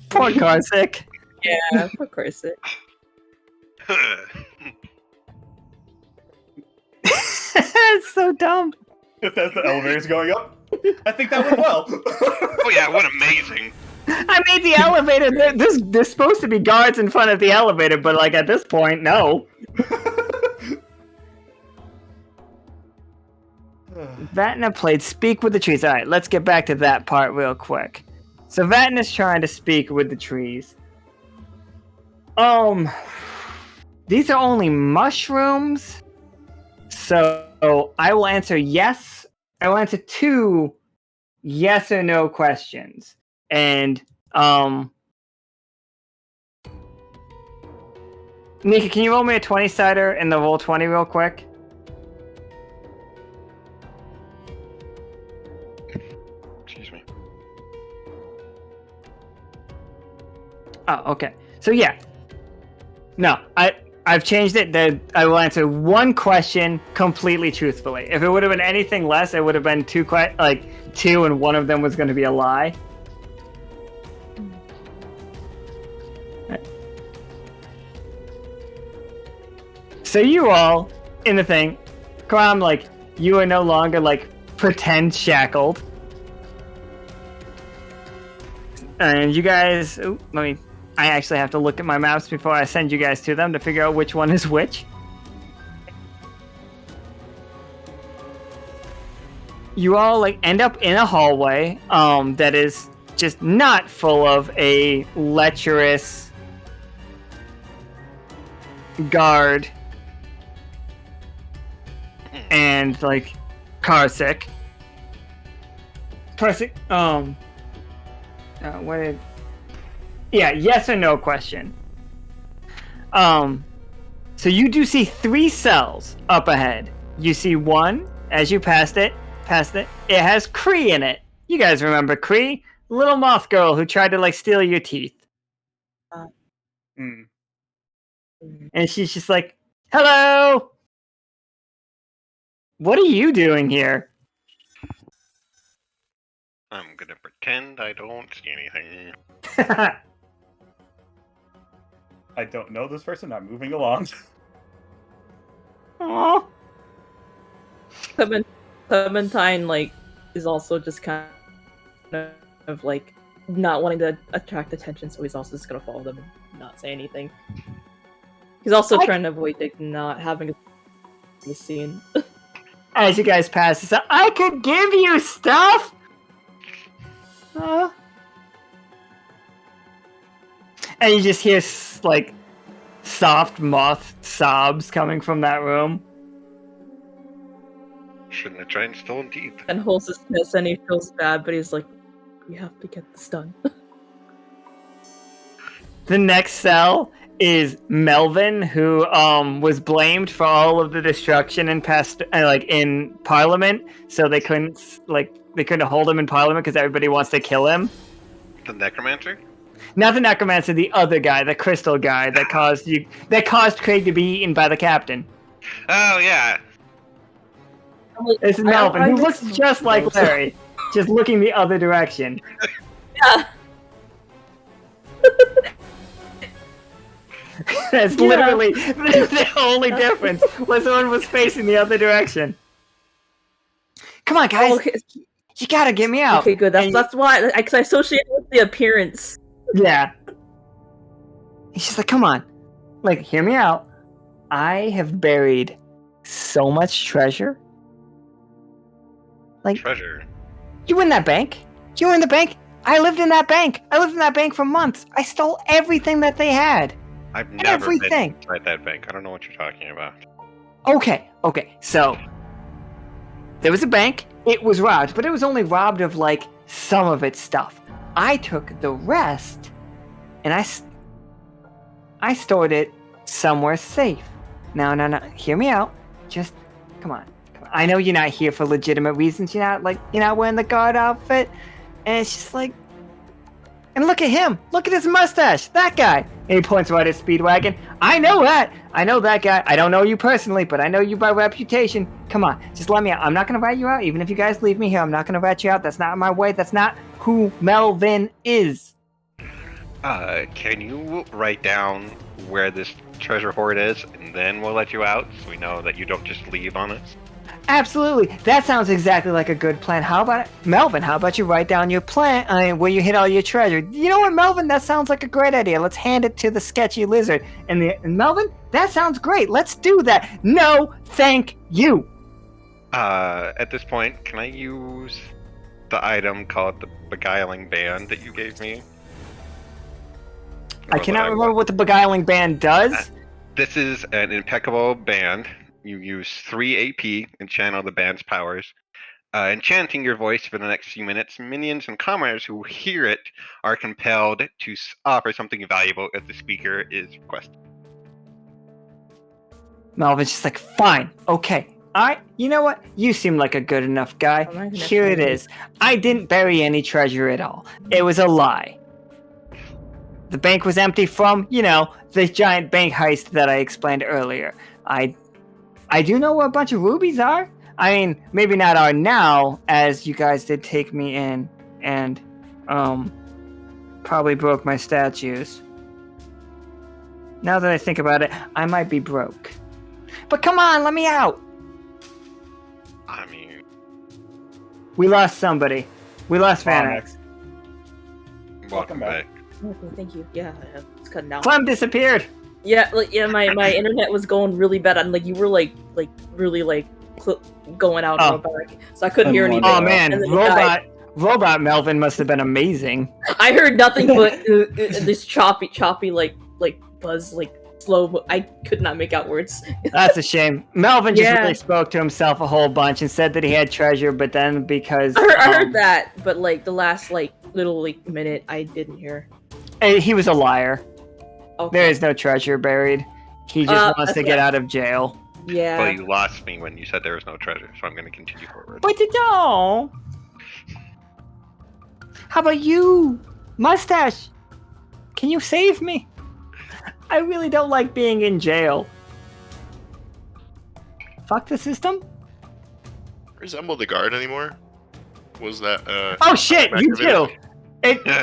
poor Karzik. Yeah, for Christ's sake. It's so dumb. Just as the elevator's going up. I think that went well. Oh yeah, what amazing. I made the elevator. There's supposed to be guards in front of the elevator, but like at this point, no. Vatna played Speak with the Trees. Alright, let's get back to that part real quick. So Vatna's trying to speak with the trees. These are only mushrooms. So I will answer yes. I will answer 2 yes or no questions. And Nika, can you roll me a 20-sider in the roll 20 real quick? Excuse me. Oh, okay. So yeah. No, I've changed it. That I will answer 1 question completely truthfully. If it would have been anything less, it would have been 2 and one of them was going to be a lie. So you all in the thing, Caram, like you are no longer like pretend shackled, and you guys. Ooh, I actually have to look at my maps before I send you guys to them to figure out which one is which. You all like end up in a hallway that is just not full of a lecherous guard and like Karzik. What did? Yeah, yes or no question. So you do see 3 cells up ahead. You see one as you passed it. It has Krieg in it. You guys remember Krieg? Little moth girl who tried to like steal your teeth. And she's just like, "Hello. What are you doing here?" I'm gonna pretend I don't see anything. I don't know this person. I'm moving along. Aww. Clementine like is also just kind of like not wanting to attract attention, so he's also just gonna follow them and not say anything. He's also trying to avoid like not having a scene. As you guys pass, so I could give you stuff. And you just hear like soft moth sobs coming from that room. Shouldn't have tried and stolen teeth. And holds his fist and he feels bad, but he's like, "We have to get this done." The next cell is Melvin, who was blamed for all of the destruction in in Parliament, so they couldn't hold him in Parliament because everybody wants to kill him. The necromancer? Not the necromancer, the other guy, the crystal guy that caused Krieg to be eaten by the captain. Oh yeah. It's Melvin, who looks just like Larry, just looking the other direction. Yeah. That's literally the only difference. Was one was facing the other direction. Come on, guys! Okay. You gotta get me out. Okay, good. That's why, because I associate it with the appearance. Yeah. He's just like, come on, like, hear me out. I have buried so much treasure. Like Treasure. You were in that bank? You were in the bank? I lived in that bank. I lived in that bank for months. I stole everything that they had. I've never been Everything. inside that bank. I don't know what you're talking about. Okay. So there was a bank. It was robbed, but it was only robbed of like some of its stuff. I took the rest and I stored it somewhere safe. No, hear me out. Just come on. I know you're not here for legitimate reasons. You're not wearing the guard outfit, and it's just like. And look at him! Look at his mustache! That guy! And he points right at Speedwagon. I know that! I know that guy. I don't know you personally, but I know you by reputation. Come on, just let me out. I'm not gonna rat you out, even if you guys leave me here. I'm not gonna rat you out. That's not my way. That's not who Melvin is. Can you write down where this treasure hoard is, and then we'll let you out, so we know that you don't just leave on us? Absolutely. That sounds exactly like a good plan. How about it? Melvin, how about you write down your plan where you hid all your treasure? You know what, Melvin? That sounds like a great idea. Let's hand it to the sketchy lizard. And Melvin, that sounds great. Let's do that. No, thank you. At this point, can I use the item called the Beguiling Band that you gave me? I cannot remember what the Beguiling Band does. This is an impeccable band. You use 3 AP and channel the band's powers. Enchanting your voice for the next few minutes, minions and commoners who hear it are compelled to offer something valuable if the speaker is requested. Melvin's just like, fine, okay. Alright, you know what? You seem like a good enough guy. Here it is. I didn't bury any treasure at all. It was a lie. The bank was empty from, the giant bank heist that I explained earlier. I do know where a bunch of rubies are. I mean, maybe not are now, as you guys did take me in and, probably broke my statues. Now that I think about it, I might be broke. But come on, let me out! I mean... We lost somebody. We lost VaNex. Welcome back. Okay, thank you. Yeah, it's cutting out. Clem disappeared! Yeah, my internet was going really bad, and you were really going out real back, so I couldn't hear anything. Oh man, robot Melvin must have been amazing. I heard nothing but this choppy buzz, slow. I could not make out words. That's a shame. Melvin just really spoke to himself a whole bunch and said that he had treasure, but then because I heard that, but the last little minute I didn't hear. He was a liar. Okay. There is no treasure buried. He just wants to get out of jail. Yeah. Well, you lost me when you said there was no treasure, so I'm going to continue forward. But no. How about you, Mustache? Can you save me? I really don't like being in jail. Fuck the system. Resemble the guard anymore? Was that Oh shit, you do.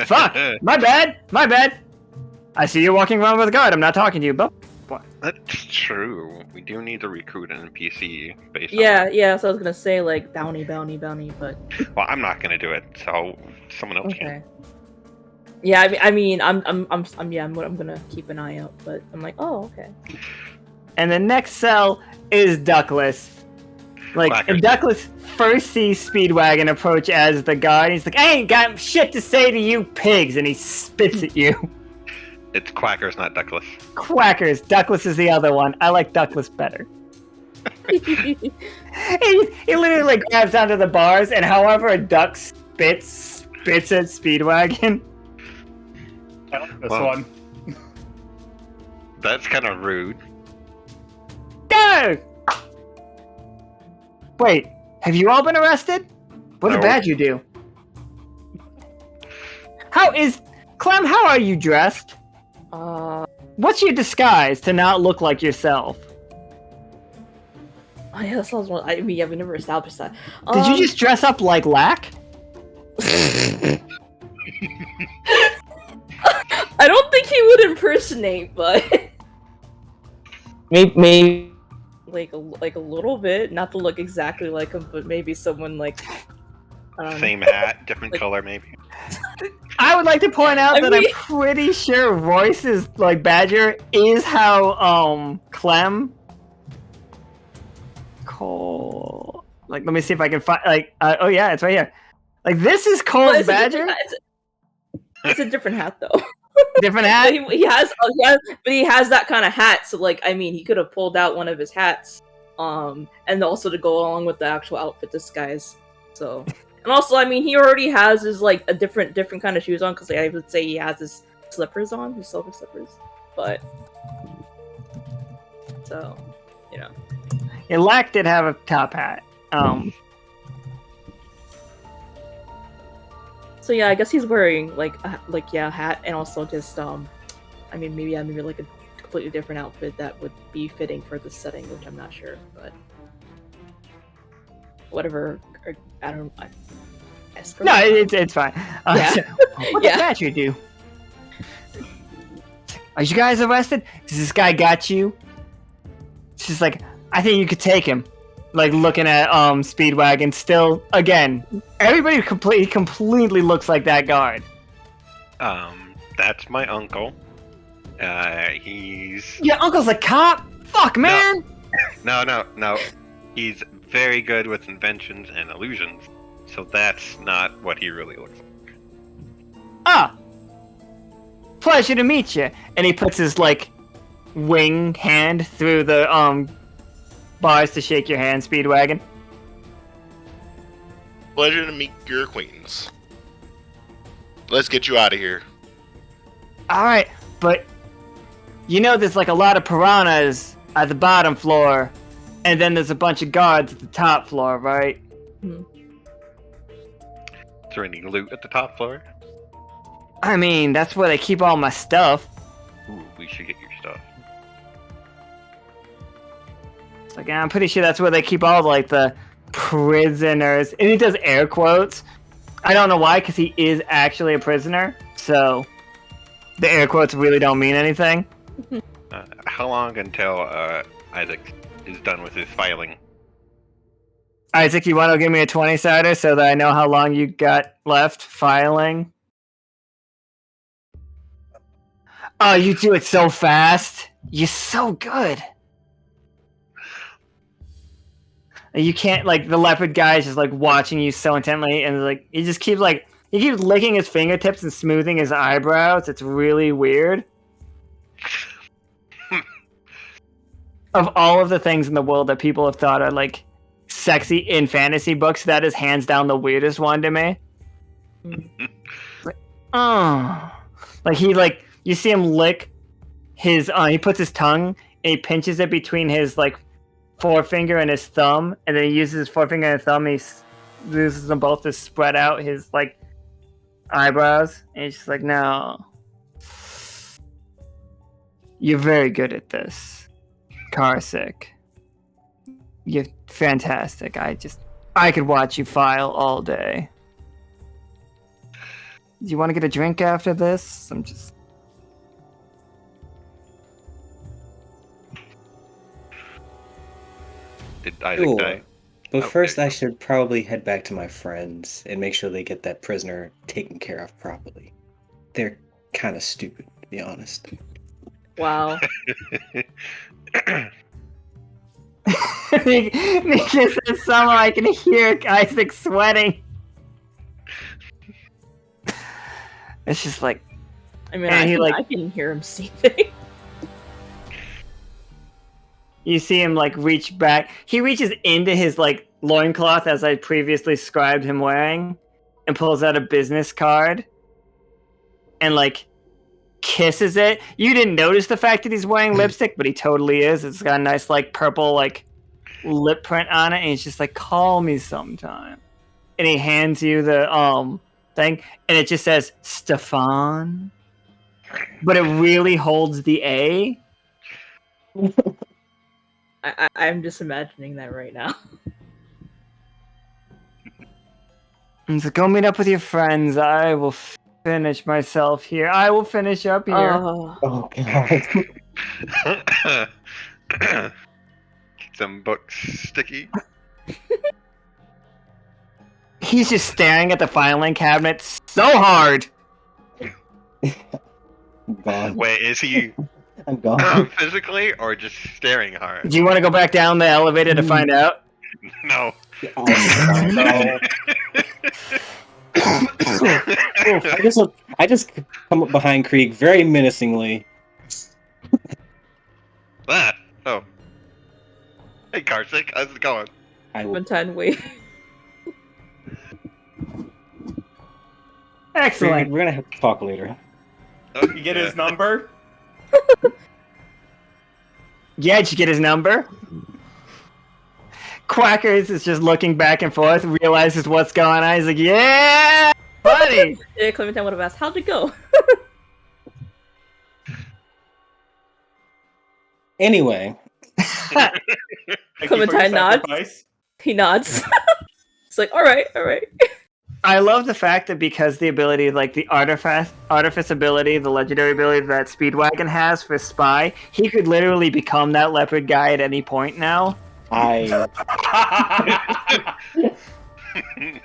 Fuck. My bad. I see you walking around with a guard. I'm not talking to you, but what? That's true. We do need to recruit an NPC based Yeah, so I was gonna say bounty, but well, I'm not gonna do it, so someone else can. Yeah, I'm gonna keep an eye out, but I'm like, oh, okay. And the next cell is Duckless. If Duckless first sees Speedwagon approach as the guard, he's like, I ain't got shit to say to you pigs, and he spits at you. It's Quackers, not Duckless. Quackers. Duckless is the other one. I like Duckless better. he literally grabs onto the bars, and however a duck spits at Speedwagon. I like this one. That's kind of rude. Go! Wait, have you all been arrested? What did Badger do? Clem, how are you dressed? What's your disguise to not look like yourself? Oh yeah, that sounds one. We never established that. Did you just dress up like Lack? I don't think he would impersonate, but maybe like a little bit, not to look exactly like him, but maybe someone same hat, different color, maybe. I would like to point out that I'm pretty sure voices like Badger is how Clem Cole. Let me see if I can find oh yeah, it's right here. This is Cole's Badger. It's a different hat though. Different hat. he has that kind of hat. So he could have pulled out one of his hats, and also to go along with the actual outfit disguise. So. And also, he already has his a different kind of shoes on because I would say he has his slippers on, his silver slippers. But so, you know. Yeah, Lack did have a top hat. So yeah, I guess he's wearing like a hat, and also just I mean maybe like a completely different outfit that would be fitting for the setting, which I'm not sure, but whatever. I don't. Escort? No, it's fine. Yeah. What does Thatcher do? Are you guys arrested? Does this guy got you? She's like, I think you could take him. Like looking at Speedwagon, still again, everybody completely looks like that guard. That's my uncle. He's Your uncle's a cop? Fuck, man! No. He's very good with inventions and illusions, so that's not what he really looks like. Ah! Pleasure to meet you. And he puts his, like, wing hand through the, bars to shake your hand, Speedwagon. Pleasure to meet your acquaintance. Let's get you out of here. Alright, but you know there's, like, a lot of piranhas at the bottom floor, and then there's a bunch of guards at the top floor, right? Is there any loot at the top floor? I mean, that's where they keep all my stuff. Ooh, we should get your stuff. It's like, I'm pretty sure that's where they keep all, like, the prisoners. And he does air quotes. I don't know why, because he is actually a prisoner. So, the air quotes really don't mean anything. How long until Isaac is done with his filing? Isaac, you want to give me a 20-sider so that I know how long you got left filing? Oh, you do it so fast. You're so good. You can't, like, the leopard guy is just, like, watching you so intently, and, like, he just keeps, like, he keeps licking his fingertips and smoothing his eyebrows. It's really weird. Of all of the things in the world that people have thought are, like, sexy in fantasy books, that is hands down the weirdest one to me. Like, oh. Like, he, like, you see him lick his, he puts his tongue, and he pinches it between his, like, forefinger and his thumb, and then he uses his forefinger and his thumb, and he uses them both to spread out his, like, eyebrows. And he's just like, no. You're very good at this, Karsic. You're fantastic. I could watch you file all day. Do you want to get a drink after this? I'm just... Did Isaac die? But Oh, first, there you I should probably head back to my friends and make sure they get that prisoner taken care of properly. They're kind of stupid, to be honest. Wow. Because this summer I can hear Isaac sweating. It's just like... I mean, And I can hear him seething. You see him, like, reach back. He reaches into his, like, loincloth, as I previously described him wearing, and pulls out a business card. And, like, kisses it. You didn't notice the fact that he's wearing lipstick, but he totally is. It's got a nice, like, purple, like, lip print on it. And he's just like, call me sometime. And he hands you the, thing. And it just says, Stefan. But it really holds the A. I'm just imagining that right now. And so go meet up with your friends. I will finish myself here. I will finish up here. Oh, God. Some books sticky. He's just staring at the filing cabinet so hard. I'm gone. Wait, is he I'm gone. physically or just staring hard? Do you want to go back down the elevator to find out? No. Oh, no. I just come up behind Krieg very menacingly. Ah, oh. Hey, Karsic, how's it going? I will. One time, wait. Excellent. We're gonna have to talk later. You get his number? Yeah, did you get his number? Quackers is just looking back and forth, realizes what's going on. He's like, yeah, buddy! Yeah, Clementine would have asked, how'd it go? Anyway, Clementine nods. He nods. It's like, alright. I love the fact that because the ability, like the artifice ability, the legendary ability that Speedwagon has for Spy, he could literally become that leopard guy at any point now. I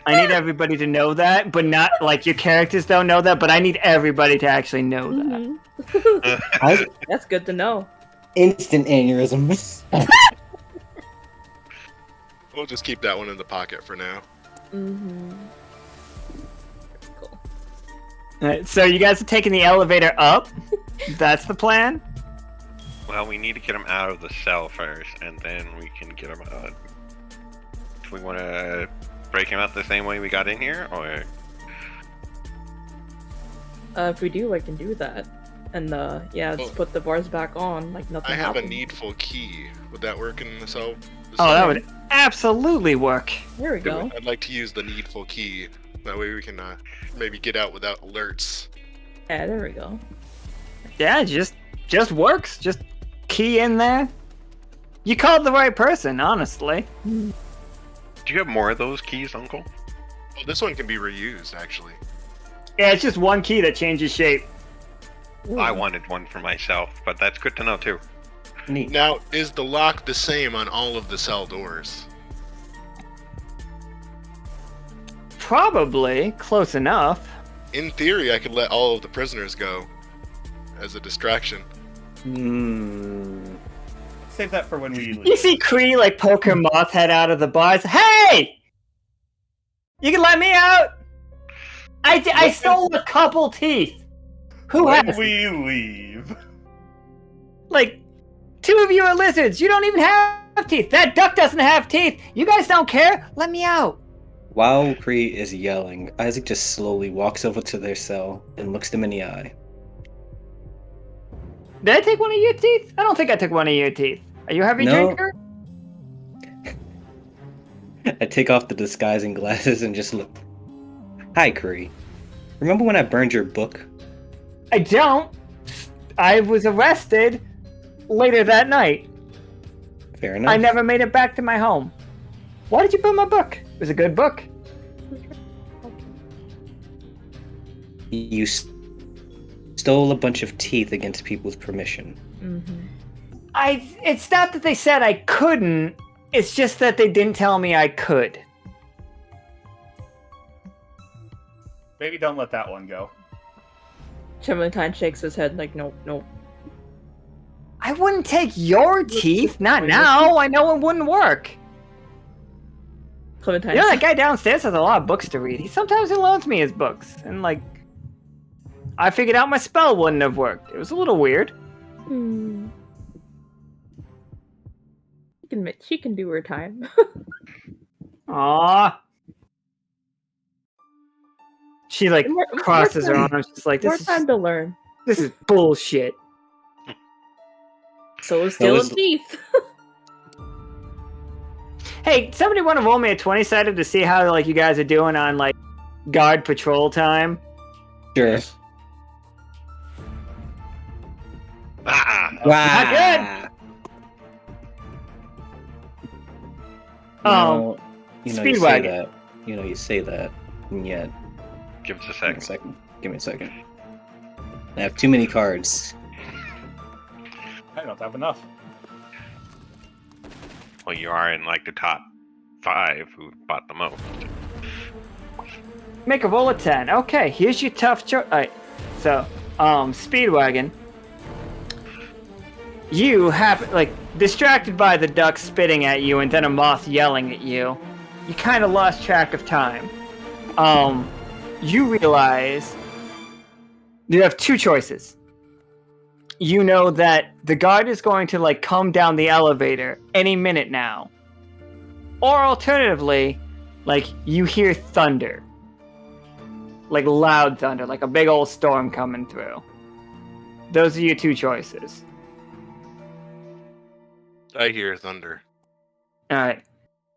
need everybody to know that, but not like your characters don't know that, but I need everybody to actually know that. That's good to know. instant aneurysm. We'll just keep that one in the pocket for now. Mm-hmm. Cool. Alright, so you guys are taking the elevator up? That's the plan? Well, we need to get him out of the cell first, and then we can get him out. Do we want to break him out the same way we got in here, or? If we do, I can do that. And, just put the bars back on, like nothing I have happened. a needful key. Would that work in the cell? Oh, that would absolutely work. There we go. I'd like to use the needful key. That way we can maybe get out without alerts. Yeah, there we go. Yeah, just works. Just key in there. You called the right person, honestly. Do you have more of those keys, Uncle? Oh, this one can be reused, actually. Yeah, it's just one key that changes shape. Ooh. I wanted one for myself, but that's good to know too. Neat. Now, is the lock the same on all of the cell doors? Probably. Close enough. In theory, I could let all of the prisoners go as a distraction. Save that for when we leave. You see Krieg like poke her moth head out of the bars. Hey! You can let me out! I stole a couple teeth. Who when has? we leave. Like, two of you are lizards. You don't even have teeth. That duck doesn't have teeth. You guys don't care? Let me out. While Krieg is yelling, Isaac just slowly walks over to their cell and looks them in the eye. Did I take one of your teeth? I don't think I took one of your teeth. Are you a heavy No. drinker? I take off the disguising glasses and just look. Hi, Krieg. Remember when I burned your book? I don't. I was arrested later that night. Fair enough. I never made it back to my home. Why did you burn my book? It was a good book. You stole a bunch of teeth against people's permission. Mm-hmm. It's not that they said I couldn't. It's just that they didn't tell me I could. Maybe don't let that one go. Clementine shakes his head like, nope. I wouldn't take your teeth. Not now. I know it wouldn't work. Clementine. You know, that guy downstairs has a lot of books to read. Sometimes he loans me his books. And, like, I figured out my spell wouldn't have worked. It was a little weird. She can do her time. Aww. She, like, crosses her arms. Just like, More time to learn. This is bullshit. So is stealing teeth. Hey, somebody want to roll me a 20-sided to see how, like, you guys are doing on, like, guard patrol time? Sure. Ah! Wow. Not good. You say Speedwagon. that. You say that, and yet. Give us a Give me a second. second. Give me a second. I have too many cards. I don't have enough. Well, you are in like the top 5 who bought the most. Make a roll of 10. Okay, here's your tough choice. Alright, so, Speedwagon. You have, like, distracted by the duck spitting at you and then a moth yelling at you. You kind of lost track of time. You realize you have 2 choices. You know that the guard is going to, like, come down the elevator any minute now. Or alternatively, like, you hear thunder. Like, loud thunder, like a big old storm coming through. Those are your two choices. I hear thunder. Alright.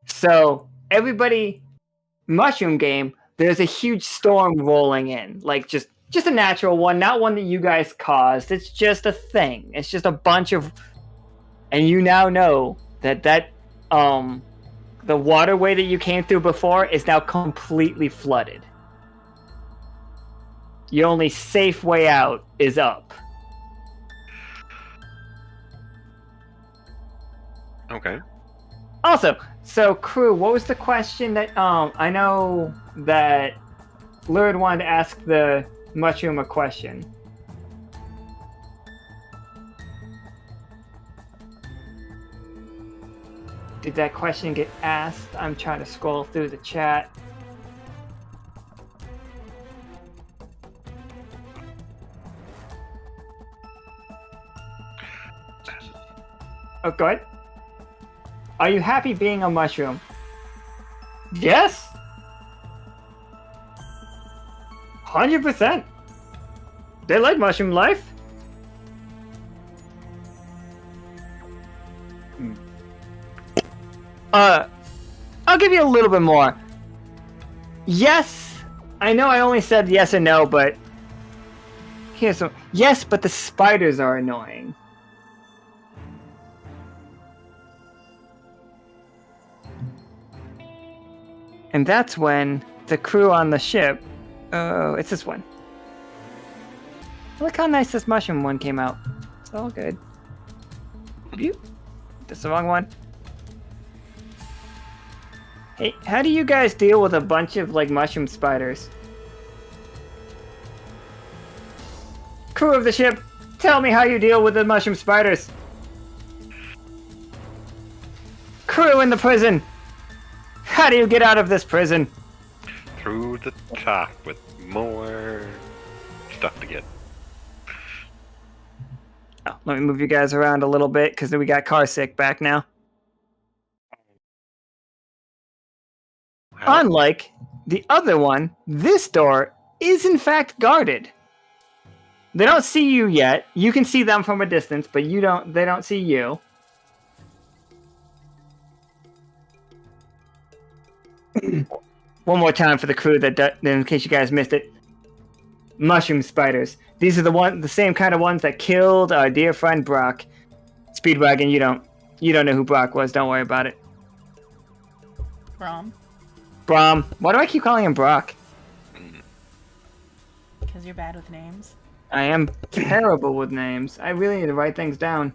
So, everybody, mushroom game, there's a huge storm rolling in. Like, just a natural one, not one that you guys caused. It's just a thing. It's just a bunch of... And you now know that the waterway that you came through before is now completely flooded. Your only safe way out is up. Okay. Also, so crew, what was the question that I know that Lurid wanted to ask the mushroom a question. Did that question get asked? I'm trying to scroll through the chat. Oh, go ahead. Are you happy being a mushroom? Yes. 100%. They like mushroom life. I'll give you a little bit more. Yes. I know I only said yes and no, but here's some. Yes, but the spiders are annoying. And that's when the crew on the ship... Oh, it's this one. Look how nice this mushroom one came out. It's all good. That's the wrong one. Hey, how do you guys deal with a bunch of, like, mushroom spiders? Crew of the ship, tell me how you deal with the mushroom spiders. Crew in the prison, how do you get out of this prison? Through the top with more stuff to get. Oh, let me move you guys around a little bit, because we got Carsick back now. How? Unlike the other one, this door is in fact guarded. They don't see you yet. You can see them from a distance, but they don't see you. One more time for the crew in case you guys missed it. Mushroom spiders. These are the same kind of ones that killed our dear friend Brock. Speedwagon, you don't know who Brock was. Don't worry about it. Brom. Why do I keep calling him Brock? Because you're bad with names. I am terrible with names. I really need to write things down.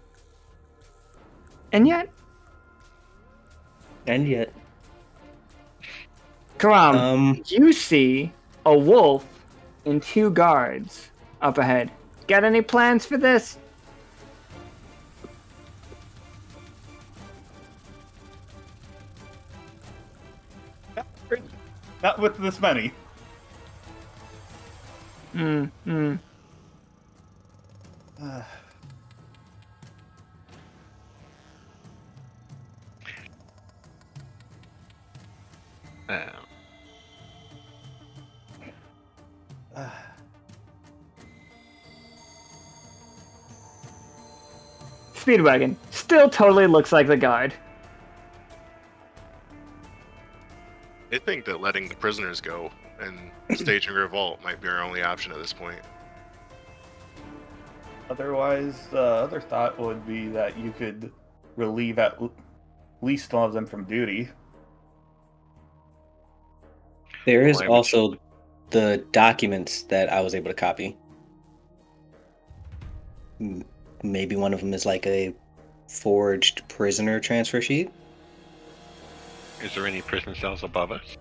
And yet. Caram, you see a wolf and 2 guards up ahead. Got any plans for this? Not with this many. Speedwagon still totally looks like the guard. I think that letting the prisoners go and staging a revolt might be our only option at this point. Otherwise, the other thought would be that you could relieve at least one of them from duty. There is also the documents that I was able to copy. Maybe one of them is like a forged prisoner transfer sheet. Is there any prison cells above us?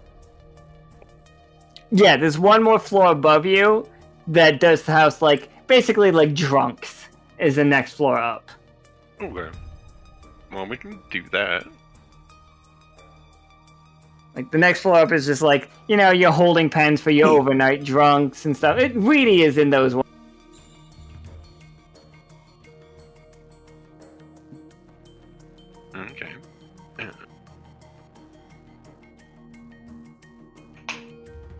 Yeah, there's one more floor above you that does the house basically like drunks is the next floor up. Okay. Well, we can do that. Like the next floor up is just like, you're holding pens for your overnight drunks and stuff. It really is in those ones. Okay.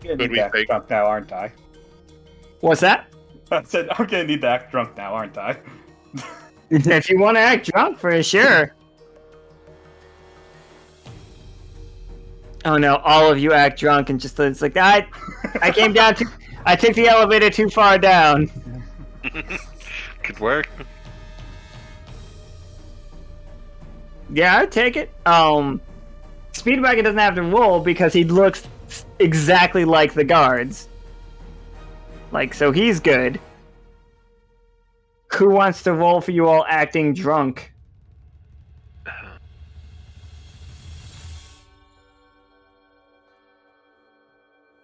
Gonna be back drunk now, aren't I? What's that? I said, I'm gonna need to act drunk now, aren't I? If you want to act drunk, for sure. Oh no, all of you act drunk and just it's like I came down I took the elevator too far down. Could work. Yeah, I'd take it. Speedwagon doesn't have to roll because he looks exactly like the guards. Like, so he's good. Who wants to roll for you all acting drunk?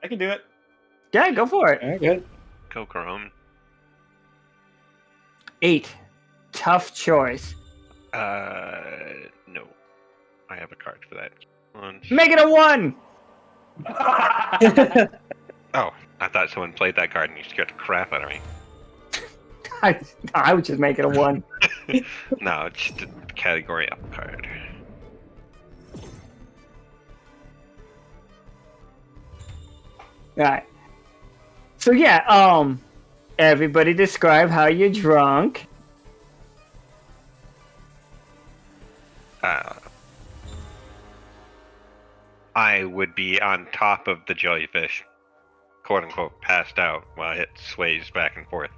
I can do it. Yeah, go for it. Alright, good. Go Caram. 8. Tough choice. No. I have a card for that. Make it a 1! Oh, I thought someone played that card and you scared the crap out of me. I would just make it a 1. No, it's just a category up card. Alright. So yeah, everybody describe how you're drunk. I would be on top of the jellyfish, quote unquote, passed out while it sways back and forth.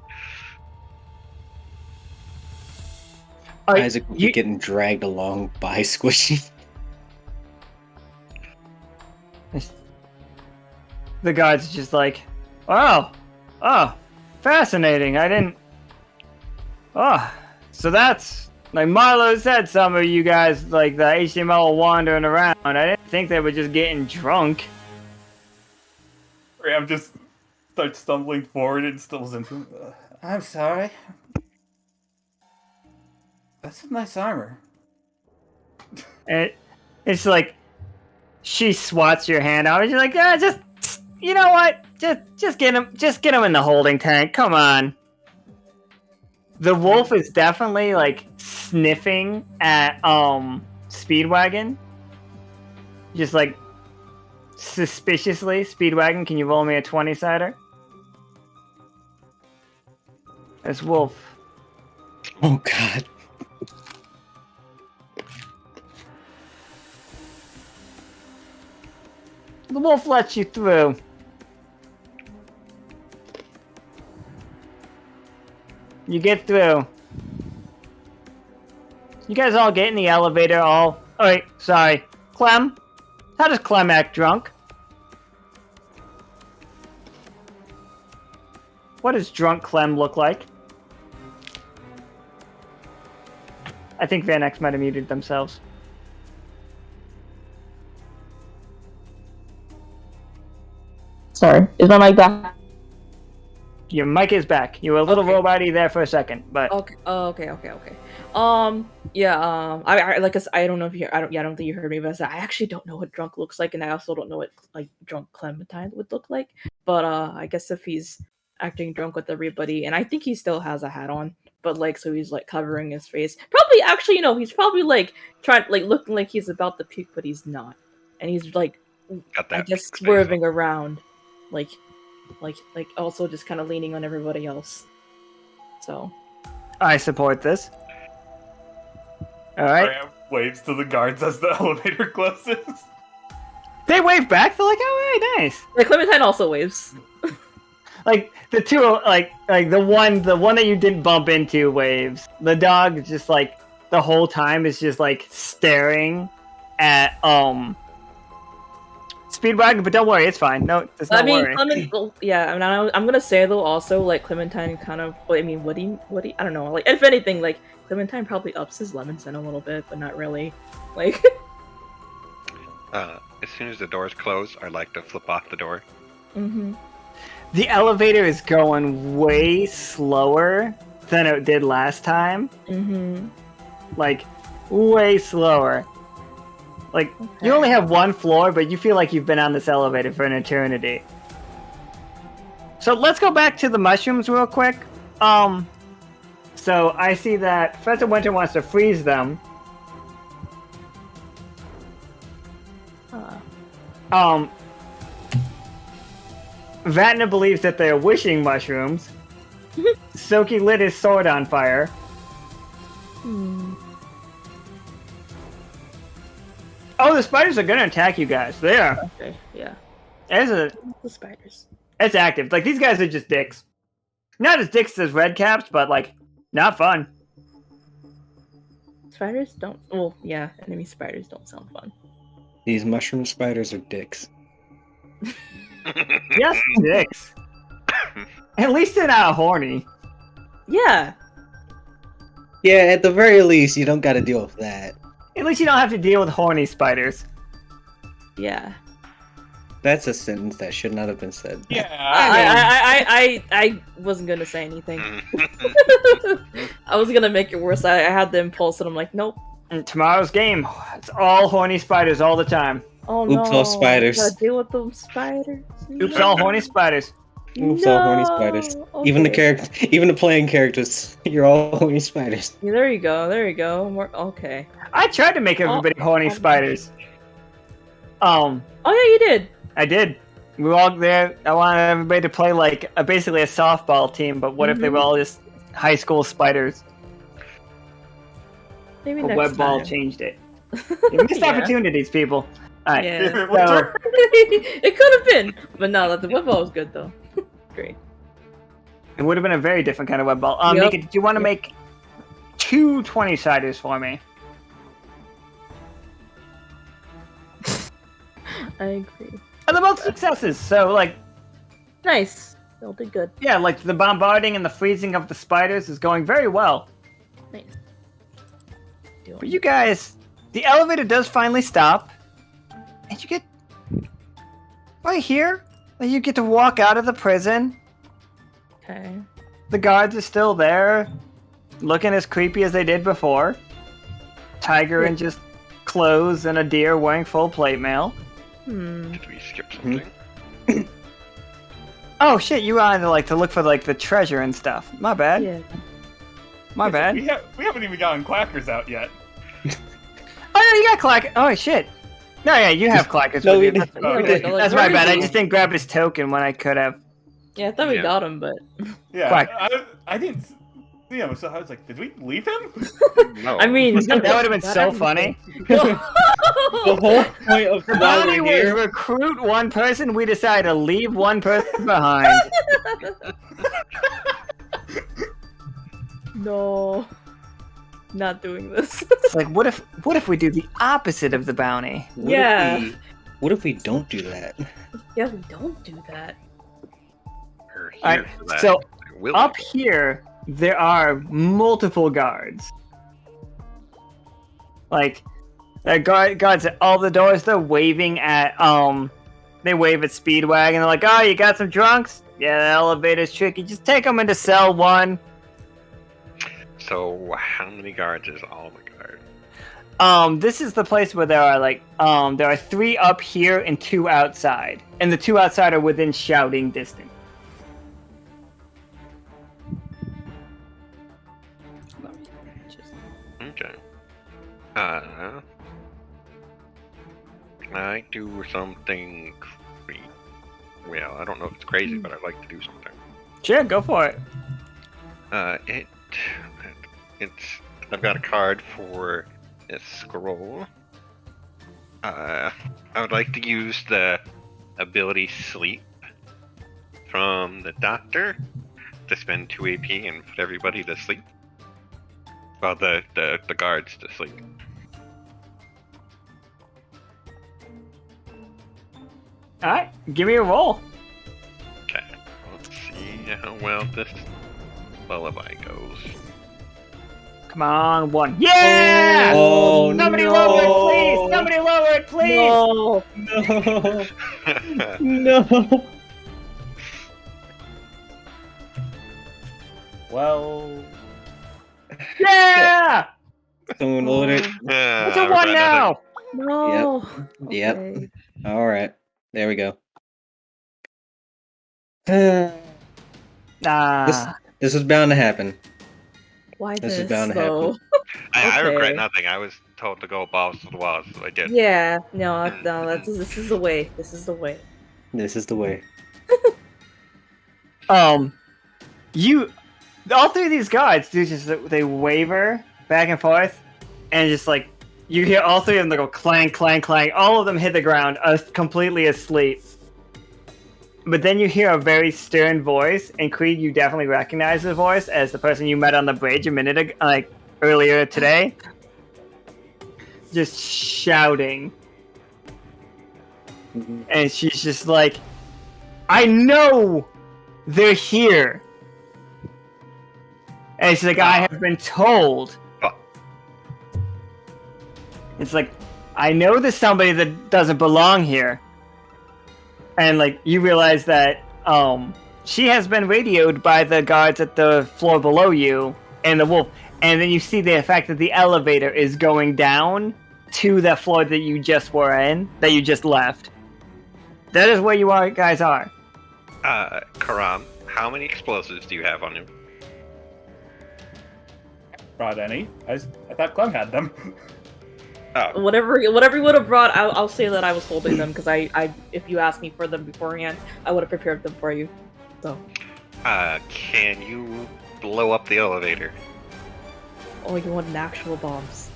Isaac would be getting dragged along by Squishy. The guard's just like, oh, fascinating. I didn't. Oh, so that's like Marlo said. Some of you guys like the HTML are wandering around. I didn't think they were just getting drunk. Ram just starts stumbling forward and stumbles into. I'm sorry. That's a nice armor. And it's like she swats your hand out, and you're like, yeah, just. You know what? Just get him in the holding tank. Come on. The wolf is definitely like sniffing at Speedwagon. Just like suspiciously. Speedwagon, can you roll me a 20-sider? That's wolf. Oh god. The wolf lets you through. You get through. You guys all get in the elevator all... Oh, wait, sorry. Clem? How does Clem act drunk? What does drunk Clem look like? I think VaNex might have muted themselves. Sorry, is my mic back? Your mic is back. You were a little robot-y there for a second, but Okay. Okay. Yeah. I like I don't know if you. I don't think you heard me, but I actually don't know what drunk looks like, and I also don't know what like drunk Clementine would look like. But I guess if he's acting drunk with everybody, and I think he still has a hat on, but like so he's like covering his face. Probably actually, he's probably like trying like looking like he's about to puke, but he's not, and he's like I guess swerving around, like also just kind of leaning on everybody else. So I support this. All right. Ram waves to the guards as the elevator closes. They wave back. They're like, "Oh, very nice." like Clementine also waves. Like the two, like the one that you didn't bump into waves. The dog just like the whole time is just like staring at Speedwagon, but don't worry, it's fine. No, there's no worry. I'm gonna say though also like Clementine kind of. I mean, what do you? I don't know. Like if anything, like Clementine probably ups his lemon scent a little bit, but not really. Like. As soon as the doors close, I like to flip off the door. Mm-hmm. The elevator is going way slower than it did last time. Mm-hmm. Like, way slower. Like, you only have one floor, but you feel like you've been on this elevator for an eternity. So let's go back to the mushrooms real quick. So I see that Professor Winter wants to freeze them. Vatna believes that they're wishing mushrooms. Soki lit his sword on fire. Oh, the spiders are gonna attack you guys. They are. Okay, yeah. The spiders. It's active. Like, these guys are just dicks. Not as dicks as red caps, but, like, not fun. Spiders don't... Well, yeah, enemy spiders don't sound fun. These mushroom spiders are dicks. Yes, dicks. At least they're not horny. Yeah. Yeah, at the very least, you don't gotta deal with that. At least you don't have to deal with horny spiders. Yeah. That's a sentence that should not have been said. Yeah, I wasn't gonna say anything. I was gonna make it worse. I had the impulse, and I'm like, nope. And tomorrow's game, it's all horny spiders all the time. Oh Oops, no! all spiders. Gotta deal with those spiders. Oops, all horny spiders. Oops, all horny spiders. Even the even the playing characters, you're all horny spiders. Yeah, there you go. There you go. Okay. I tried to make everybody horny spiders. Oh yeah, you did. I did. We were all there. I wanted everybody to play like basically a softball team, but what if they were all just high school spiders? Maybe But next web ball time. changed it. You missed opportunities, people. All right. Yeah. So, It could have been, but no, the web ball was good though. Great. it would have been a very different kind of web ball. Yep. Mika, did you want to make 2 20-siders for me? I agree. And they're both successes, so like, Nice. They'll do good. yeah, like the bombarding and the freezing of the spiders is going very well. Nice. But you guys, the elevator does finally stop, and you get right here. You get to walk out of the prison. Okay. The guards are still there, looking as creepy as they did before. Tiger in just clothes and a deer wearing full plate mail. Did we skip something? Oh shit! You wanted to look for like the treasure and stuff. My bad. Yeah. My bad. We haven't even gotten Quackers out yet. Oh yeah, you got Clack. Oh shit. No, yeah, you have Clackers. No, with we you. didn't. That's my bad. I just didn't grab his token when I could have. Yeah, I thought we Yeah. got him, but Yeah, Quack. I didn't see him, so I was like, did we leave him? No. I mean, That would have been so funny. The whole point of The why bounty we're was here. recruit one person. We decided to leave one person behind. no, not doing this. It's like, what if we do the opposite of the bounty? What if we don't do that? Yeah, we don't do that. We're here Alright, for that. so Will up here there are multiple guards. Like, guards at all the doors. They're waving at they wave at Speedwagon. They're like, "Oh, you got some drunks? Yeah, the elevator's tricky. Just take them into cell 1." So how many guards is all the guard? This is the place where there are there are 3 up here and 2 outside, and the 2 outside are within shouting distance. Okay. Can I do something well, I don't know if it's crazy, but I'd like to do something. Sure, go for it. I've got a card for a scroll. I would like to use the ability Sleep from the Doctor to spend 2 AP and put everybody to sleep. Well, the guards to sleep. Alright, give me a roll. Okay, let's see how well this lullaby goes. Come on, 1. Yeah! Oh, Somebody no. lower it, please! Somebody lower it, please! No. No. Well, Yeah! Someone load it. It's a 1 now! No. Yep. Okay. All right. There we go. This was bound to happen. Why This this, is bound to though? happen. I regret Okay. nothing. I was told to go balls to the walls, so I did. Yeah. No. This is the way. This is the way. This is the way. all three of these guards do just they waver back and forth, and just like you hear all three of them go clang, clang, clang. All of them hit the ground, completely asleep. But then you hear a very stern voice, and Krieg, you definitely recognize the voice as the person you met on the bridge a minute ago, like earlier today, just shouting, and she's just like, "I know they're here." And she's like, I have been told. It's like, I know there's somebody that doesn't belong here. And like, you realize that she has been radioed by the guards at the floor below you and the wolf. And then you see the fact that the elevator is going down to that floor that you just were in, that you just left. That is where you guys are. Caram, how many explosives do you have on you? Brought any? I thought Clem had them. Oh. Whatever you would have brought, I'll say that I was holding them because I if you asked me for them beforehand, I would have prepared them for you. So. Can you blow up the elevator? Oh, you want actual bombs?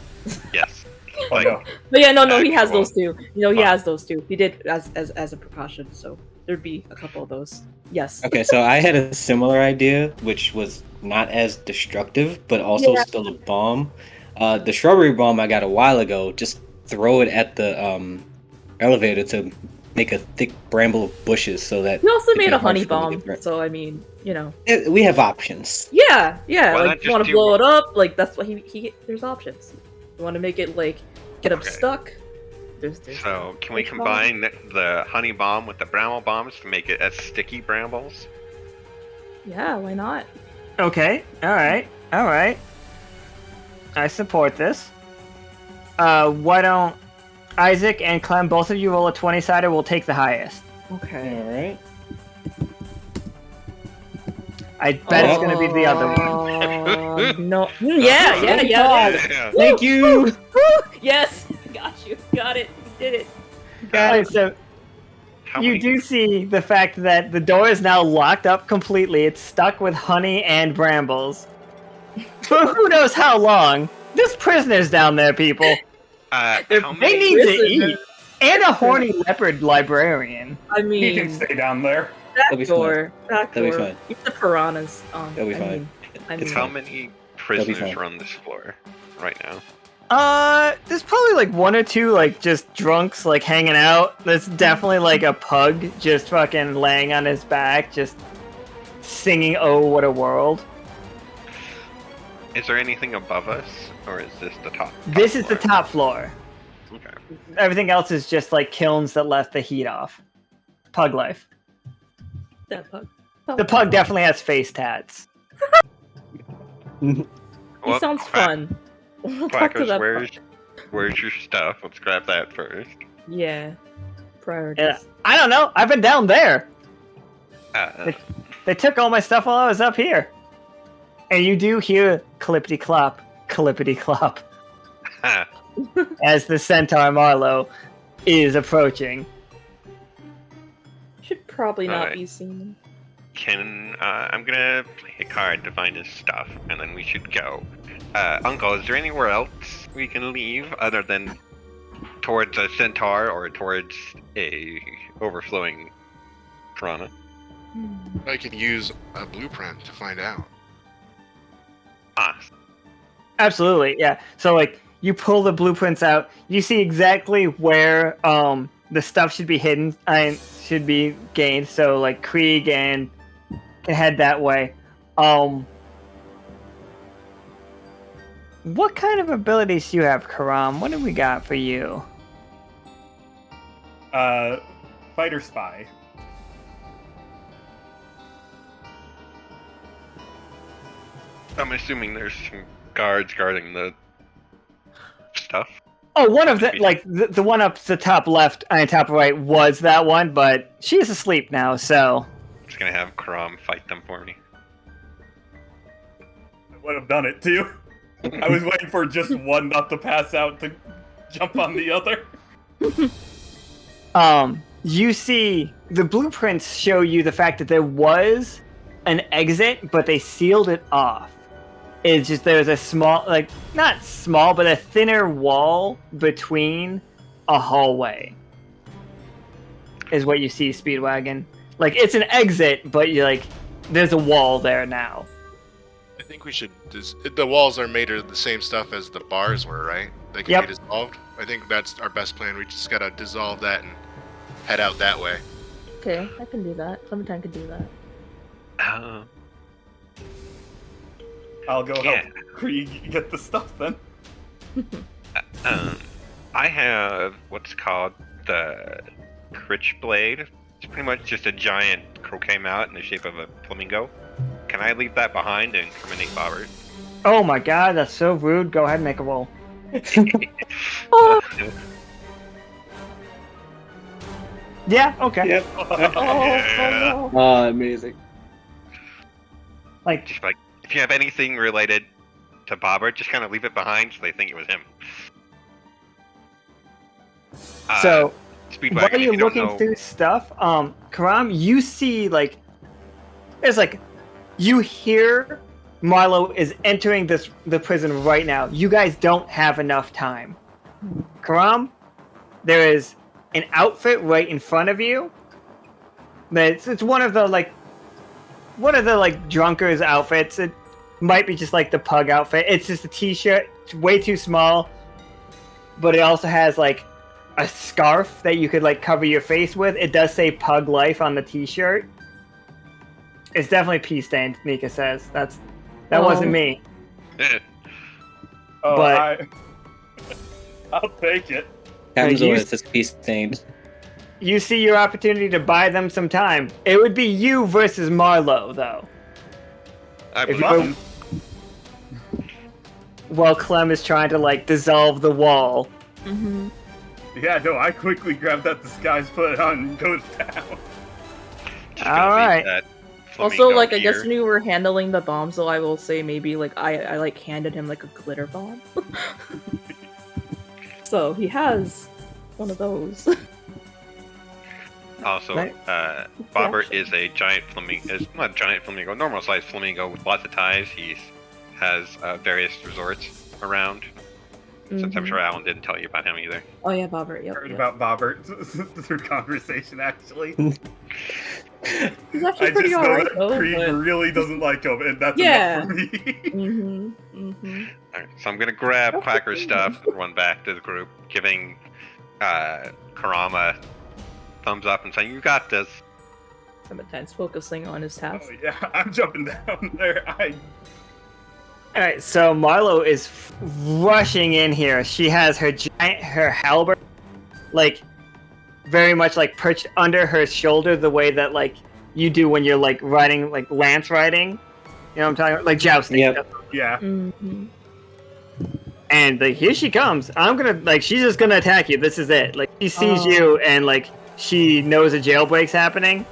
Yes. Oh, no. But yeah, no, he has Actual those too. You know, he bomb. has those too. He did as a precaution, so there'd be a couple of those. Yes. Okay, so I had a similar idea, which was not as destructive, but also still a bomb. The shrubbery bomb I got a while ago, just throw it at the elevator to make a thick bramble of bushes so that... We also it made can a honey hard for them to bomb, get through. so I mean, you know. We have options. Yeah, Why like not if you want just to do- blow it up, like that's what he there's options. You want to make it like get him Okay. stuck. There's So, can we Which combine the honey bomb with the bramble bombs to make it as sticky brambles? yeah, why not? Okay, alright. I support this. Why don't Isaac and Clem, both of you roll a 20-sider, we'll take the highest. Okay. Alright. I bet it's gonna be the other one. No. Yeah. Yeah. Thank you! Woo! Yes, got you. Got it. You did it. Alright, so How you many- do see the fact that the door is now locked up completely. It's stuck with honey and brambles. For who knows how long. There's prisoners down there, people. how They many? need to prisoners? eat. And a horny leopard librarian. I He can mean, stay down there. That'll be back door. That'll be fine. Even the piranhas. That'll be fine. I mean, How many prisoners fine. are on this floor right now? There's probably like one or two like just drunks like hanging out. There's definitely like a pug just fucking laying on his back, just singing "Oh What a World." Is there anything above us, or is this the top? This is the floor? top floor. Okay. Everything else is just like kilns that left the heat off. Pug life. that pug. The pug definitely has face tats. He Well, sounds fun. We'll talk to Quackers, that where's your stuff? Let's grab that first. Yeah. Priorities. Yeah. I don't know. I've been down there. They took all my stuff while I was up here. And you do hear clippity clop, as the centaur Marlowe is approaching. Should probably not Alright. be seen. I'm gonna play a card to find his stuff, and then we should go. Uncle, is there anywhere else we can leave other than towards a centaur or towards a overflowing piranha? I could use a blueprint to find out. Ah, Absolutely, yeah. So like you pull the blueprints out, you see exactly where the stuff should be hidden and should be gained. So like Krieg and can head that way. What kind of abilities do you have, Caram? What do we got for you? Fighter spy. I'm assuming there's some guards guarding the stuff. Oh, one of the like the one up the top left and top right was that one, but she's asleep now, so Just gonna have Caram fight them for me. I would have done it too. I was waiting for just one not to pass out to jump on the other. you see the blueprints show you the fact that there was an exit, but they sealed it off. It's just there's a small, like, not small, but a thinner wall between a hallway. Is what you see, Speedwagon. Like, it's an exit, but you like, there's a wall there now. I think we should. The walls are made of the same stuff as the bars were, right? They can be dissolved. I think that's our best plan. We just gotta dissolve that and head out that way. Okay, I can do that. Clementine can do that. I'll go help Krieg get the stuff then. I have what's called the Critch Blade. It's pretty much just a giant croquet mallet in the shape of a flamingo. Can I leave that behind and incriminate Bobbert? Oh my god, that's so rude. Go ahead and make a roll. Yeah, okay. Yep. Amazing. Like, Just like, if you have anything related to Bobbert, just kind of leave it behind so they think it was him. so, Speedwagon, while if you're you don't looking know- through stuff, Caram, you see, like, it's like, you hear Marlo is entering the prison right now. You guys don't have enough time. Caram, there is an outfit right in front of you. It's one of the drunkard's outfits. It might be just like the pug outfit. It's just a t-shirt. It's way too small. But it also has like a scarf that you could like cover your face with. It does say Pug Life on the t-shirt. It's definitely pee stained, Mika says. That wasn't me. Oh, But- I'll take it. Happens you- when it's just peace stained. You see your opportunity to buy them some time. It would be you versus Marlo, though. I If believe you while Clem is trying to like dissolve the wall. Mm-hmm. Yeah, no, I quickly grab that disguise, put it on, and go down. just gonna All leave right. that Also, flamingo like, I guess here. when you were handling the bombs, though, I will say maybe, like, I like, handed him, like, a glitter bomb. So, he has one of those. Also, Right. Bobbert is a giant flamingo. Is not a giant flamingo, normal sized flamingo with lots of ties. He has various resorts around. Since I'm Mhm. sure Alan didn't tell you about him either. Oh, yeah, Bobbert, yep. Heard yep. about Bobbert through conversation, actually. He's I actually just pretty know alright, that though. Krieg But... really doesn't like him, and that's Yeah. enough for me. Mm-hmm, mm-hmm. Alright, so I'm gonna grab Okay. Quacker's stuff and run back to the group, giving Caram a thumbs up and saying, "You got this." Clementine's focusing on his task. Oh, yeah, I'm jumping down there. All right, so Marlo is rushing in here. She has her halberd, like, very much like perched under her shoulder, the way that like you do when you're like riding, like lance riding. You know what I'm talking about? Like jousting. Yep. Yeah. Mm-hmm. And like, here she comes. She's just gonna attack you. This is it. Like, she sees Oh. you, and like, she knows a jailbreak's happening.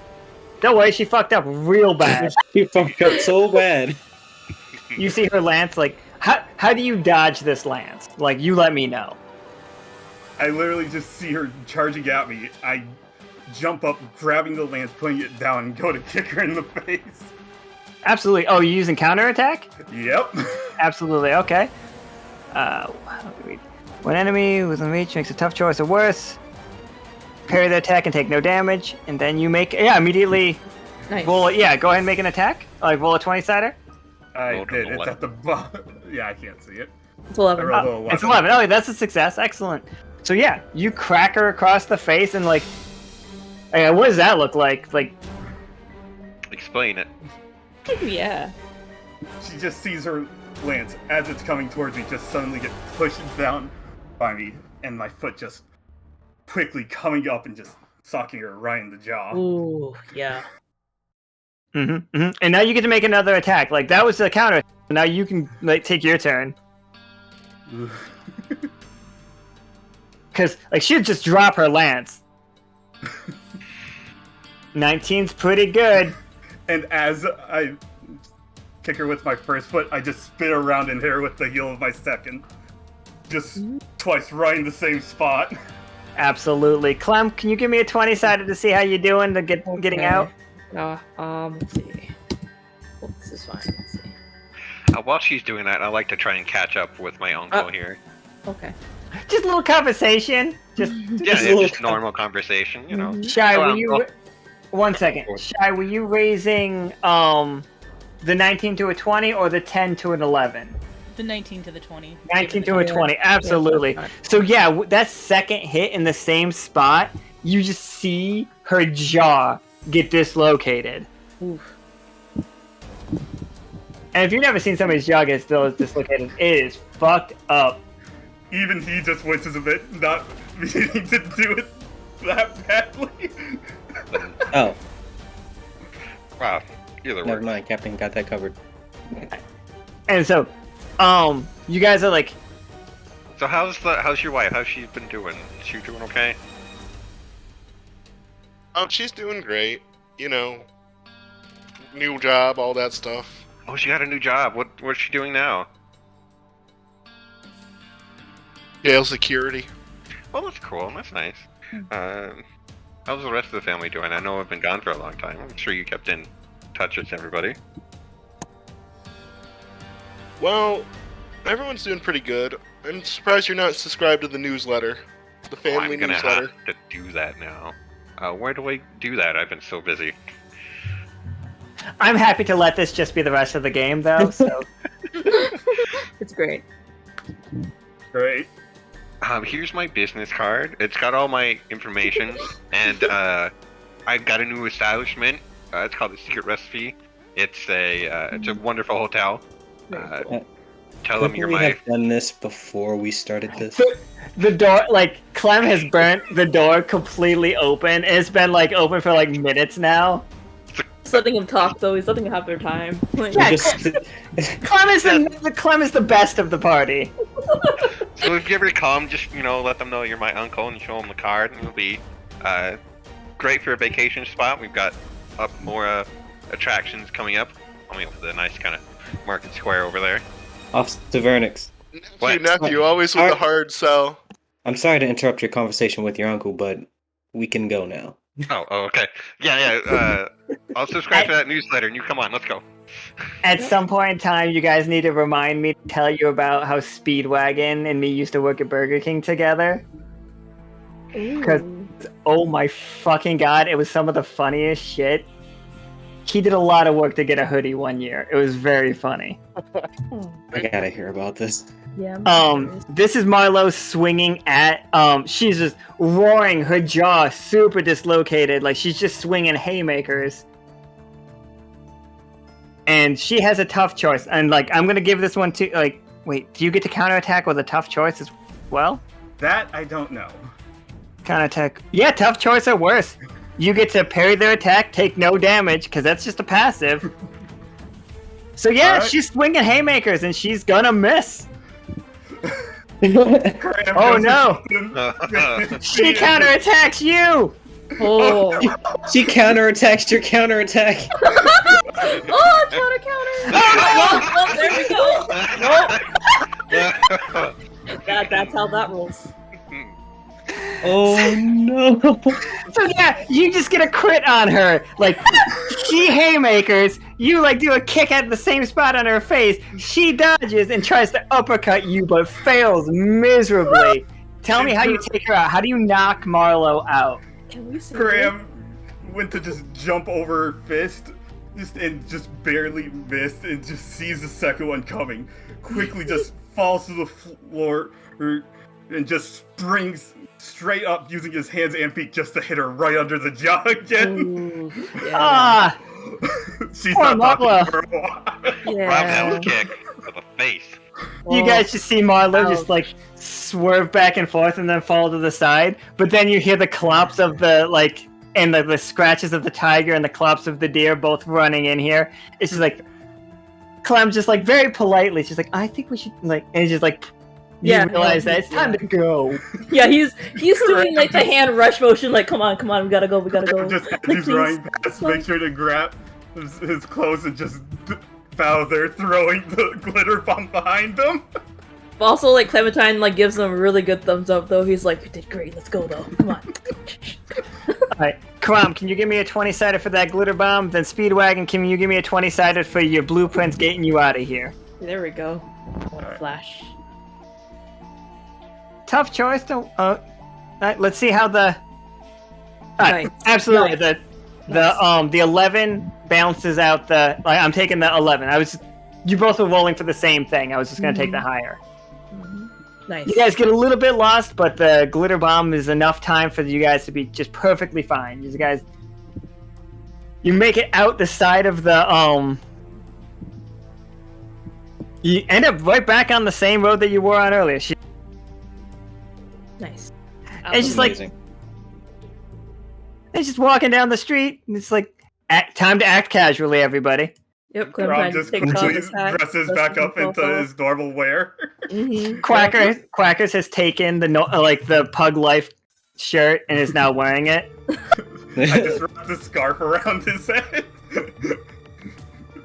Don't worry, she fucked up real bad. You fucked up so bad. You see her lance, like, how do you dodge this lance? Like, you let me know. I literally just see her charging at me. I jump up, grabbing the lance, putting it down, and go to kick her in the face. Absolutely. Oh, you're using counterattack? Yep. Absolutely. Okay. When enemy within reach makes a tough choice or worse, parry the attack and take no damage, and then you make immediately Nice. roll. Yeah, go ahead and make an attack. Like roll a 20-sider. I Rolled did. an It's at the bottom. Yeah, I can't see it. It's 11. I rolled a 11. It's 11. Oh, that's a success. Excellent. So yeah, you crack her across the face and like, what does that look like? Like, Explain it. Yeah. She just sees her lance as it's coming towards me, just suddenly get pushed down by me, and my foot just quickly coming up and just socking her right in the jaw. Ooh, yeah. and now you get to make another attack. Like that was the counter. Now you can like take your turn. Because like she'd just drop her lance. 19's pretty good. And as I kick her with my first foot, I just spin around and hit her with the heel of my second. Just twice right in the same spot. Absolutely. Clem, can you give me a 20-sided to see how you're doing to getting out? Let's see. Well, this is fine. Let's see. While she's doing that, I like to try and catch up with my uncle here. Okay. Just a little conversation. Just Just normal conversation, you know. Shy, Hello, were you? Uncle. 1 second. Shy, were you raising the 19 to a 20 or the 10 to an 11? The 19 to the 20. 19 to a 20, absolutely. Yeah, So yeah, that second hit in the same spot, you just see her jaw get dislocated. Oof. And if you've never seen somebody's jaw get dislocated, it is fucked up. Even he just winces a bit, not meaning to do it that badly. Oh, Wow, either never way. mind, Captain. Got that covered. And so, you guys are like, So how's your wife? How's she been doing? Is she doing okay? Oh, she's doing great. You know, new job, all that stuff. Oh, she got a new job. What's she doing now? Jail security. Well, that's cool. That's nice. How's the rest of the family doing? I know I've been gone for a long time. I'm sure you kept in touch with everybody. Well, everyone's doing pretty good. I'm surprised you're not subscribed to the newsletter. The family I'm gonna newsletter. have to do that now. Where do I do that? I've been so busy. I'm happy to let this just be the rest of the game, though. So It's great. Great. Here's my business card. It's got all my information, and I've got a new establishment. It's called the Secret Recipe. It's a wonderful hotel. Tell them you're Couldn't we my. have done this before we started this? the door, like, Clem has burnt the door completely open. It's been like open for like minutes now. Just letting him talk though. He's letting them have their time. Like, Yeah, Just- Clem is Clem is the best of the party. So if you ever come, just let them know you're my uncle and show them the card, and it'll be great for a vacation spot. We've got more attractions coming up. With a nice kind of market square over there. Off to Vernix. What? Nephew, always with the hard sell. I'm sorry to interrupt your conversation with your uncle, but we can go now. Oh, okay. Yeah. I'll subscribe to that newsletter, and you come on. Let's go. At some point in time, you guys need to remind me to tell you about how Speedwagon and me used to work at Burger King together. Because, oh my fucking god, it was some of the funniest shit. He did a lot of work to get a hoodie one year. It was very funny. I gotta hear about this. Yeah. This is Marlo swinging at, she's just roaring, her jaw super dislocated, like she's just swinging haymakers. And she has a tough choice, and like, I'm gonna give this one to, like, wait, do you get to counterattack with a tough choice as well? That I don't know. Counterattack, yeah, tough choice or worse. You get to parry their attack, take no damage, because that's just a passive. So yeah, Alright. she's swinging haymakers, and she's gonna miss. Caram Oh goes no! to- She counterattacks you! Oh. She counterattacks your counterattack. Oh, there we go. That's how that rolls. Oh no! So yeah, you just get a crit on her. Like, she haymakers, you like do a kick at the same spot on her face. She dodges and tries to uppercut you, but fails miserably. Tell me how you take her out. How do you knock Marlo out? Can we see? Caram went to just jump over her fist, and just barely missed, and just sees the second one coming. Quickly just falls to the floor, and just springs straight up using his hands and feet just to hit her right under the jaw again. Ooh, yeah. Ah! She's Poor not talking Marlo. for a while. Rob that Yeah. kick to the face. You guys just see Marlo just like swerve back and forth and then fall to the side, but then you hear the clops of the like and the scratches of the tiger and the clops of the deer both running in here. It's just like Clem just like very politely, she's like, I think we should like, and it's just like you Yeah, realize yeah, that it's time to go. Yeah, he's doing like the hand rush motion, like come on, we gotta go. Just as Like, he's please, running past, make sure to grab his clothes and just bow there, throwing the glitter bomb behind him. But also, like Clementine, like gives him a really good thumbs up. Though he's like, "You did great. Let's go, though. Come on." Alright, Caram, can you give me a 20-sided for that glitter bomb? Then Speedwagon, can you give me a 20-sided for your blueprints getting you out of here? There we go. Flash. Tough choice. Don't. Let's see how the. Nice. Absolutely. Nice. The 11 balances out the. Like, I'm taking the 11. You both were rolling for the same thing. I was just gonna take the higher. Nice. You guys get a little bit lost, but the glitter bomb is enough time for you guys to be just perfectly fine. You make it out the side of the You end up right back on the same road that you were on earlier. Nice. It's just like it's just walking down the street, and it's like time to act casually, everybody. Yep, Rob just quickly dresses back up into his normal wear. Quackers has taken the Pug Life shirt and is now wearing it. I just wrapped the scarf around his head.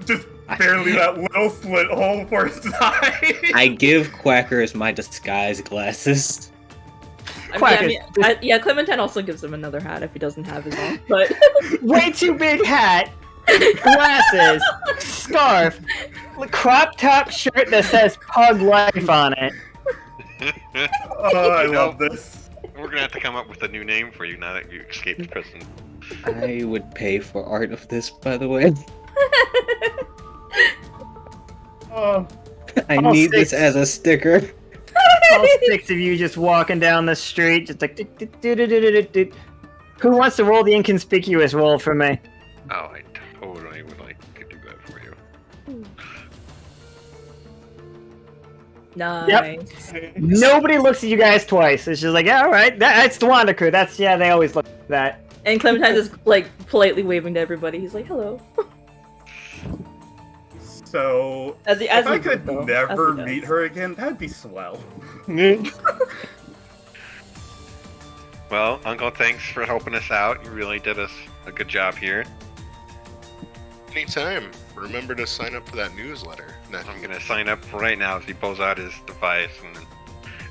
Just barely that little slit hole for his eye. I give Quackers my disguise glasses. Clementine also gives him another hat if he doesn't have his own. But way too big hat, glasses, scarf, crop top shirt that says Pug Life on it. Oh, I love this. We're gonna have to come up with a new name for you now that you escaped prison. I would pay for art of this, by the way. I need this as a sticker. All 6 of you just walking down the street, just like. Who wants to roll the inconspicuous roll for me? Oh, I totally would like to do that for you. nice. Yep. Nobody looks at you guys twice. It's just like, yeah, all right, that's the Wander crew. They always look at that. And Clementine is like politely waving to everybody. He's like, "Hello." So, if I could never meet her again, that'd be swell. Well, Uncle, thanks for helping us out. You really did us a good job here. Anytime. Remember to sign up for that newsletter. I'm gonna sign up right now as he pulls out his device and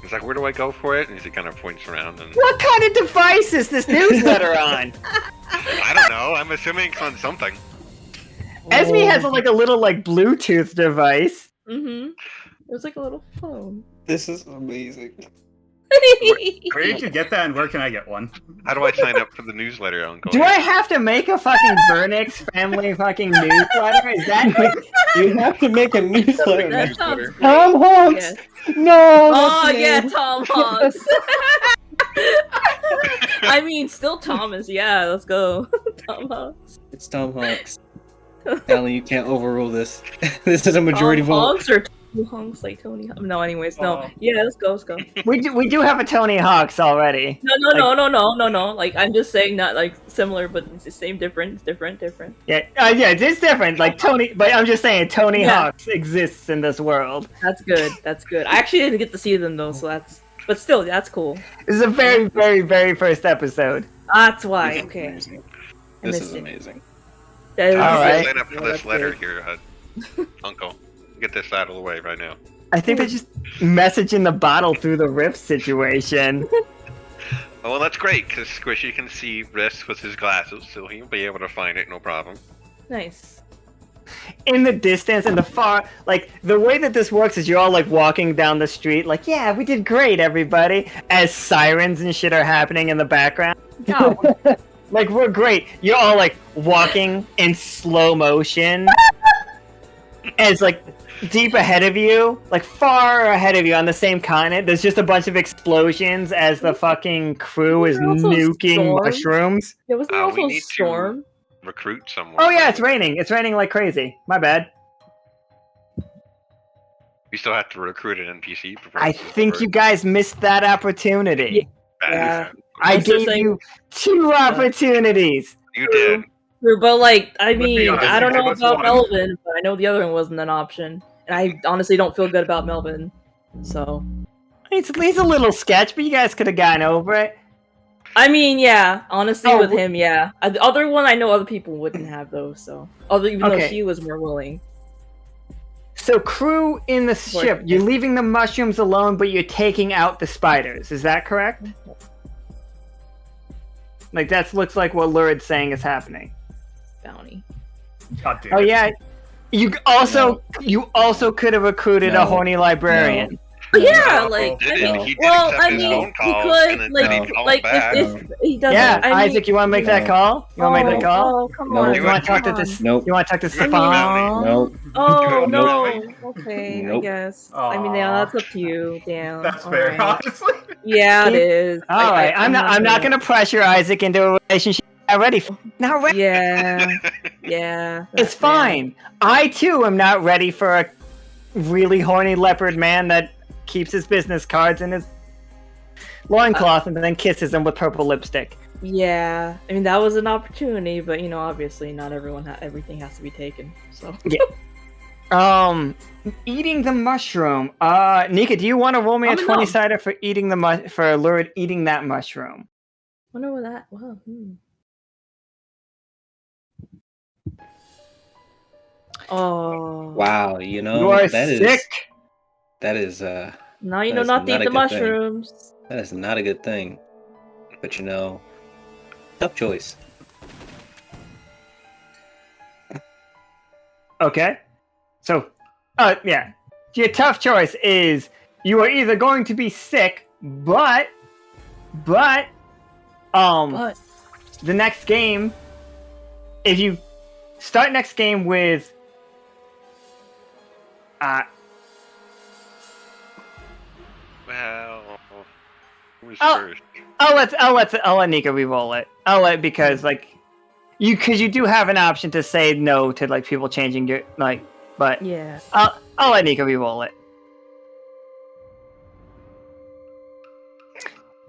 he's like, "Where do I go for it?" And he kind of points around. And what kind of device is this newsletter on? I don't know. I'm assuming it's on something. Esme has a little Bluetooth device. It was like a little phone. This is amazing. Where did you get that, and where can I get one? How do I sign up for the newsletter, Uncle? Do I have to make a fucking Vernix family fucking newsletter? Is that you have to make a newsletter? Tom Hanks! Yeah. No! Oh yeah, Tom Hanks. I mean, still Thomas. Yeah, let's go. Tom Hanks. It's Tom Hanks. Alan, you can't overrule this. This is a majority vote. Hanks or Hanks like Tony Hawk? No, anyways, no. Yeah, let's go. We do have a Tony Hawks already. No. Like, I'm just saying, not like similar, but it's the same, different. Yeah, it is different. Like Tony, but I'm just saying Tony Hawks exists in this world. That's good. I actually didn't get to see them though, so but still, that's cool. This is a very, very, very first episode. That's why. Okay. This is amazing. All right. Sign up for this letter here, Uncle. Get this out of the way right now. I think they're just messaging the bottle through the Rift situation. Well, that's great, because Squishy can see Rift with his glasses, so he'll be able to find it, no problem. Nice. In the distance, in the far, the way that this works is you're all, walking down the street, yeah, we did great, everybody, as sirens and shit are happening in the background. No. We're great. You're all, walking in slow motion. As, deep ahead of you, far ahead of you on the same continent, there's just a bunch of explosions as the fucking crew is nuking mushrooms. There was also a storm. Recruit someone. Oh yeah, it's raining. It's raining like crazy. My bad. We still have to recruit an NPC. I think you guys missed that opportunity. Yeah. I gave you 2 opportunities. You did. But I mean, I don't know about Melvin, but I know the other one wasn't an option. And I honestly don't feel good about Melvin. So he's a little sketch, but you guys could have gotten over it. I mean, yeah, honestly with him, yeah. The other one I know other people wouldn't have those, so even though she was more willing. So crew in the ship, you're leaving the mushrooms alone, but you're taking out the spiders. Is that correct? Like that looks like what Lurid's saying is happening. Bounty. God damn Oh it. yeah. You also could have recruited a horny librarian. Yeah, No. like Did I it? mean, He did well, accept I his mean, phone he calls, could and then he like called like back. if he doesn't. Yeah, I mean, Isaac, you want to make that call? You want to make that call? Oh, come No. on. You want to talk to come this? on. Nope. You want to talk to You want Stefan? bounty. Nope. Oh You no. don't Okay, Nope. I guess. Aw. I mean, yeah, that's up to you. Damn. That's All fair, right. honestly. Yeah, it is. All right, I'm not gonna pressure Isaac into a relationship. Not ready. Not ready. Yeah. Yeah. It's that's fair. fine. I too am not ready for a really horny leopard man that keeps his business cards in his loincloth and then kisses them with purple lipstick. Yeah, I mean that was an opportunity, but obviously not everyone everything has to be taken. So Eating the mushroom. Nika, do you want to roll me a I'm a 20-sider for eating for Lurid eating that mushroom? wonder what that. Wow. Oh. Wow, You are that sick. is that is Now you That know is not to not eat a the good thing. mushrooms. that is not a good thing. But tough choice. Okay. So, yeah. Your tough choice is you are either going to be sick, but the next game, if you start next game with Well, who's Oh. first? I'll let Nika re-roll it. Because you do have an option to say no to like people changing your but Yeah. I'll let Nika re-roll it.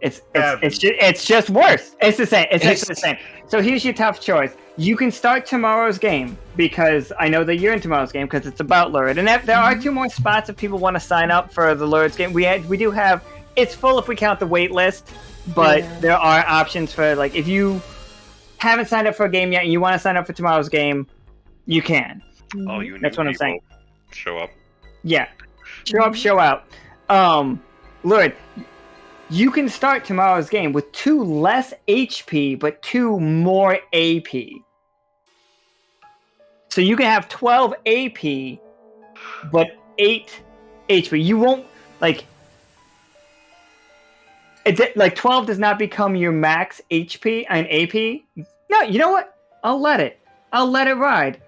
It's just worse. It's the same. It's just the same. So here's your tough choice. You can start tomorrow's game because I know that you're in tomorrow's game because it's about Lurid, and there are 2 more spots if people want to sign up for the Lurid's game. We do have. It's full if we count the wait list, but there are options for like if you haven't signed up for a game yet and you want to sign up for tomorrow's game, you can. Oh, you That's what I'm saying. Show up. Yeah. Show up, show out. Lurid, you can start tomorrow's game with 2 less HP, but 2 more AP. So you can have 12 AP, but 8 HP. You won't, 12 does not become your max HP and AP. No, you know what? I'll let it ride.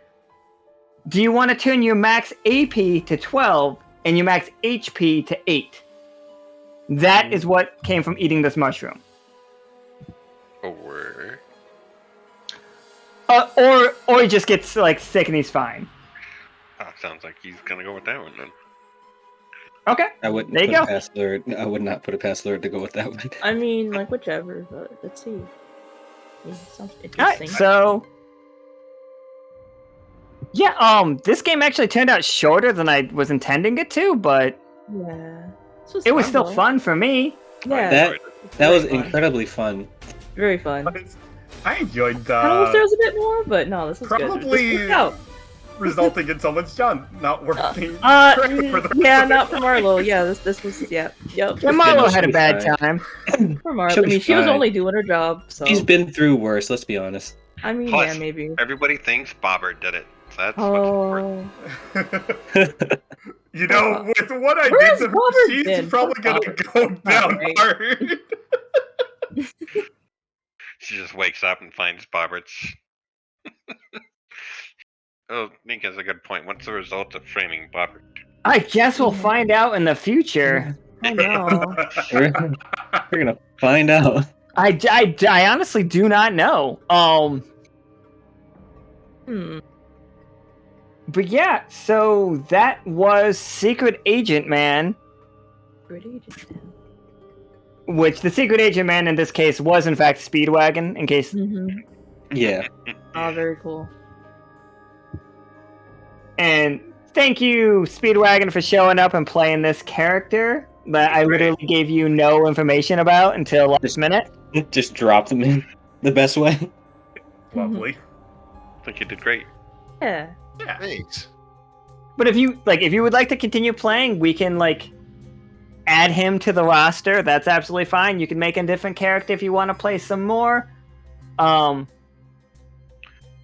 Do you want to turn your max AP to 12 and your max HP to 8? That is what came from eating this mushroom. Or he just gets sick and he's fine. Sounds like he's gonna go with that one then. Okay. I wouldn't There you put go. it past Lurid. I would not put it past Lurid to go with that one. I mean, whichever, but let's see. Yeah, sounds All interesting. right. So yeah, this game actually turned out shorter than I was intending it to, but Yeah. it was still though. fun for me. Yeah. That was very fun. incredibly fun. Very fun. I enjoyed I wish there was a bit more, but no, this was probably good. This worked out. resulting in someone's John not working. Yeah, the not for Marlo. Yeah, this was yep. Yeah, Marlo had a bad fine. time. For Marlo. She'll I be mean, she was fine. only doing her job, so She's been through worse, let's be honest. I mean, Plus, yeah, maybe. Everybody thinks Bobber did it. So that's what's important. You know, with what I Where's did to her, Robert she's been? probably gonna go down Alright. hard. She just wakes up and finds Bobbert's. Oh, Nika's a good point. What's the result of framing Bobbert? I guess we'll find out in the future. Oh no. We're gonna find out. I honestly do not know. But yeah, so that was Secret Agent Man, Great agent. which the Secret Agent Man in this case was in fact Speedwagon, in case. Mm-hmm. Yeah. Oh, very cool. And thank you, Speedwagon, for showing up and playing this character that I literally gave you no information about until last minute. Just drop them in the best way. Lovely. I think you did great. Yeah. Yeah. Thanks. But if you would like to continue playing, we can add him to the roster. That's absolutely fine. You can make a different character if you want to play some more.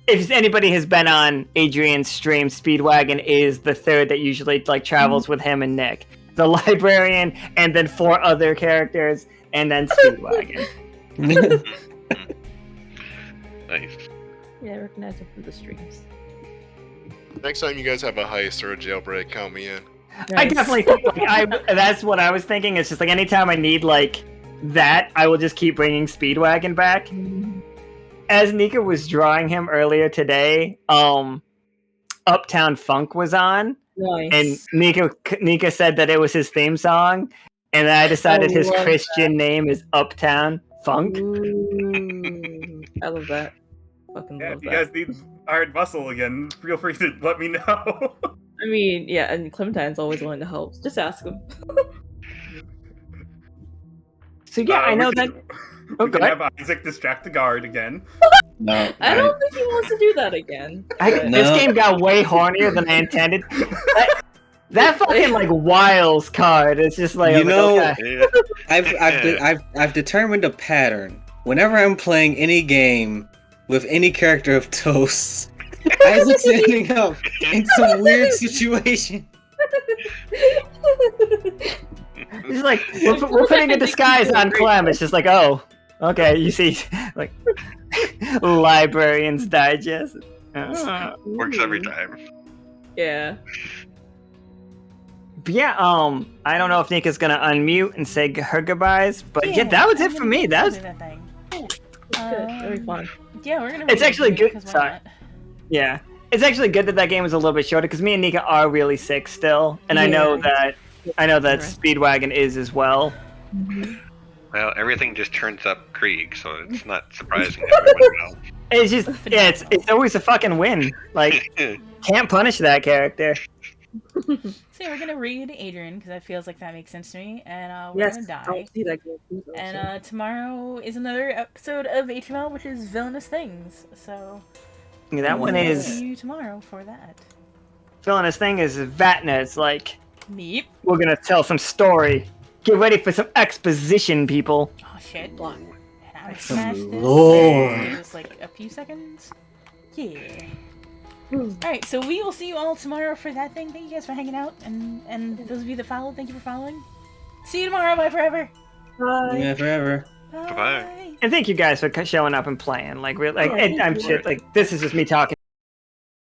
if anybody has been on Adrian's stream, Speedwagon is the third that usually like travels with him and Nick. The librarian, and then 4 other characters, and then Speedwagon. Nice. Yeah, I recognize him from the streams. Next time you guys have a heist or a jailbreak, count me in. I definitely think that's what I was thinking. It's just like anytime I need like that, I will just keep bringing Speedwagon back. As Nika was drawing him earlier today, Uptown Funk was on, Nice. and Nika said that it was his theme song, and I decided his Christian name is Uptown Funk. Ooh, I love that. Fucking Yeah, love if you that. guys need Iron Muscle again, feel free to let me know. I mean, yeah, and Clementine's always willing to help. Just ask him. So yeah, I know we that. can- Oh, we go can ahead. have Isaac distract the guard again. No, I don't think he wants to do that again. No. This game got way hornier than I intended. That fucking like Wiles card. It's just like You I'm like, know- okay. I've determined a pattern. Whenever I'm playing any game with any character of Toast, Isaac's ending up in some weird situation. It's like we're putting a disguise on Clem. It's just like, oh, okay. You see, like Librarian's Digest. Works every time. Yeah. But yeah, I don't know if Nika's gonna unmute and say her goodbyes, but yeah, that was it for me. That was that thing. Good. Very fun. Yeah, we're gonna. It's read actually it, good- 'cause why sorry. not? yeah. It's actually good that that game was a little bit shorter because me and Nika are really sick still, and I know that Right. Speedwagon is as well. Well, everything just turns up Krieg, so it's not surprising everyone It's just it's always a fucking win. Like else. can't punish that character. So yeah, we're gonna read Adrian because that feels like that makes sense to me, and we're Yes, gonna I die. don't see that game. And tomorrow is another episode of HTML, which is Villainous Things. So Yeah, that one we'll is see you tomorrow for that. villainous thing is Vatna. It's like Meep. we're gonna tell some story. Get ready for some exposition, people. Oh shit. Block. And I'm gonna smash this. Lord. Give us like a few seconds. Yeah. Alright, so we will see you all tomorrow for that thing. Thank you guys for hanging out, and those of you that followed, thank you for following. See you tomorrow. Bye forever. Bye. Yeah, forever. Bye-bye. And thank you guys for showing up and playing. Like, really, like, Yeah, thank I'm you. shit. Like, this is just me talking.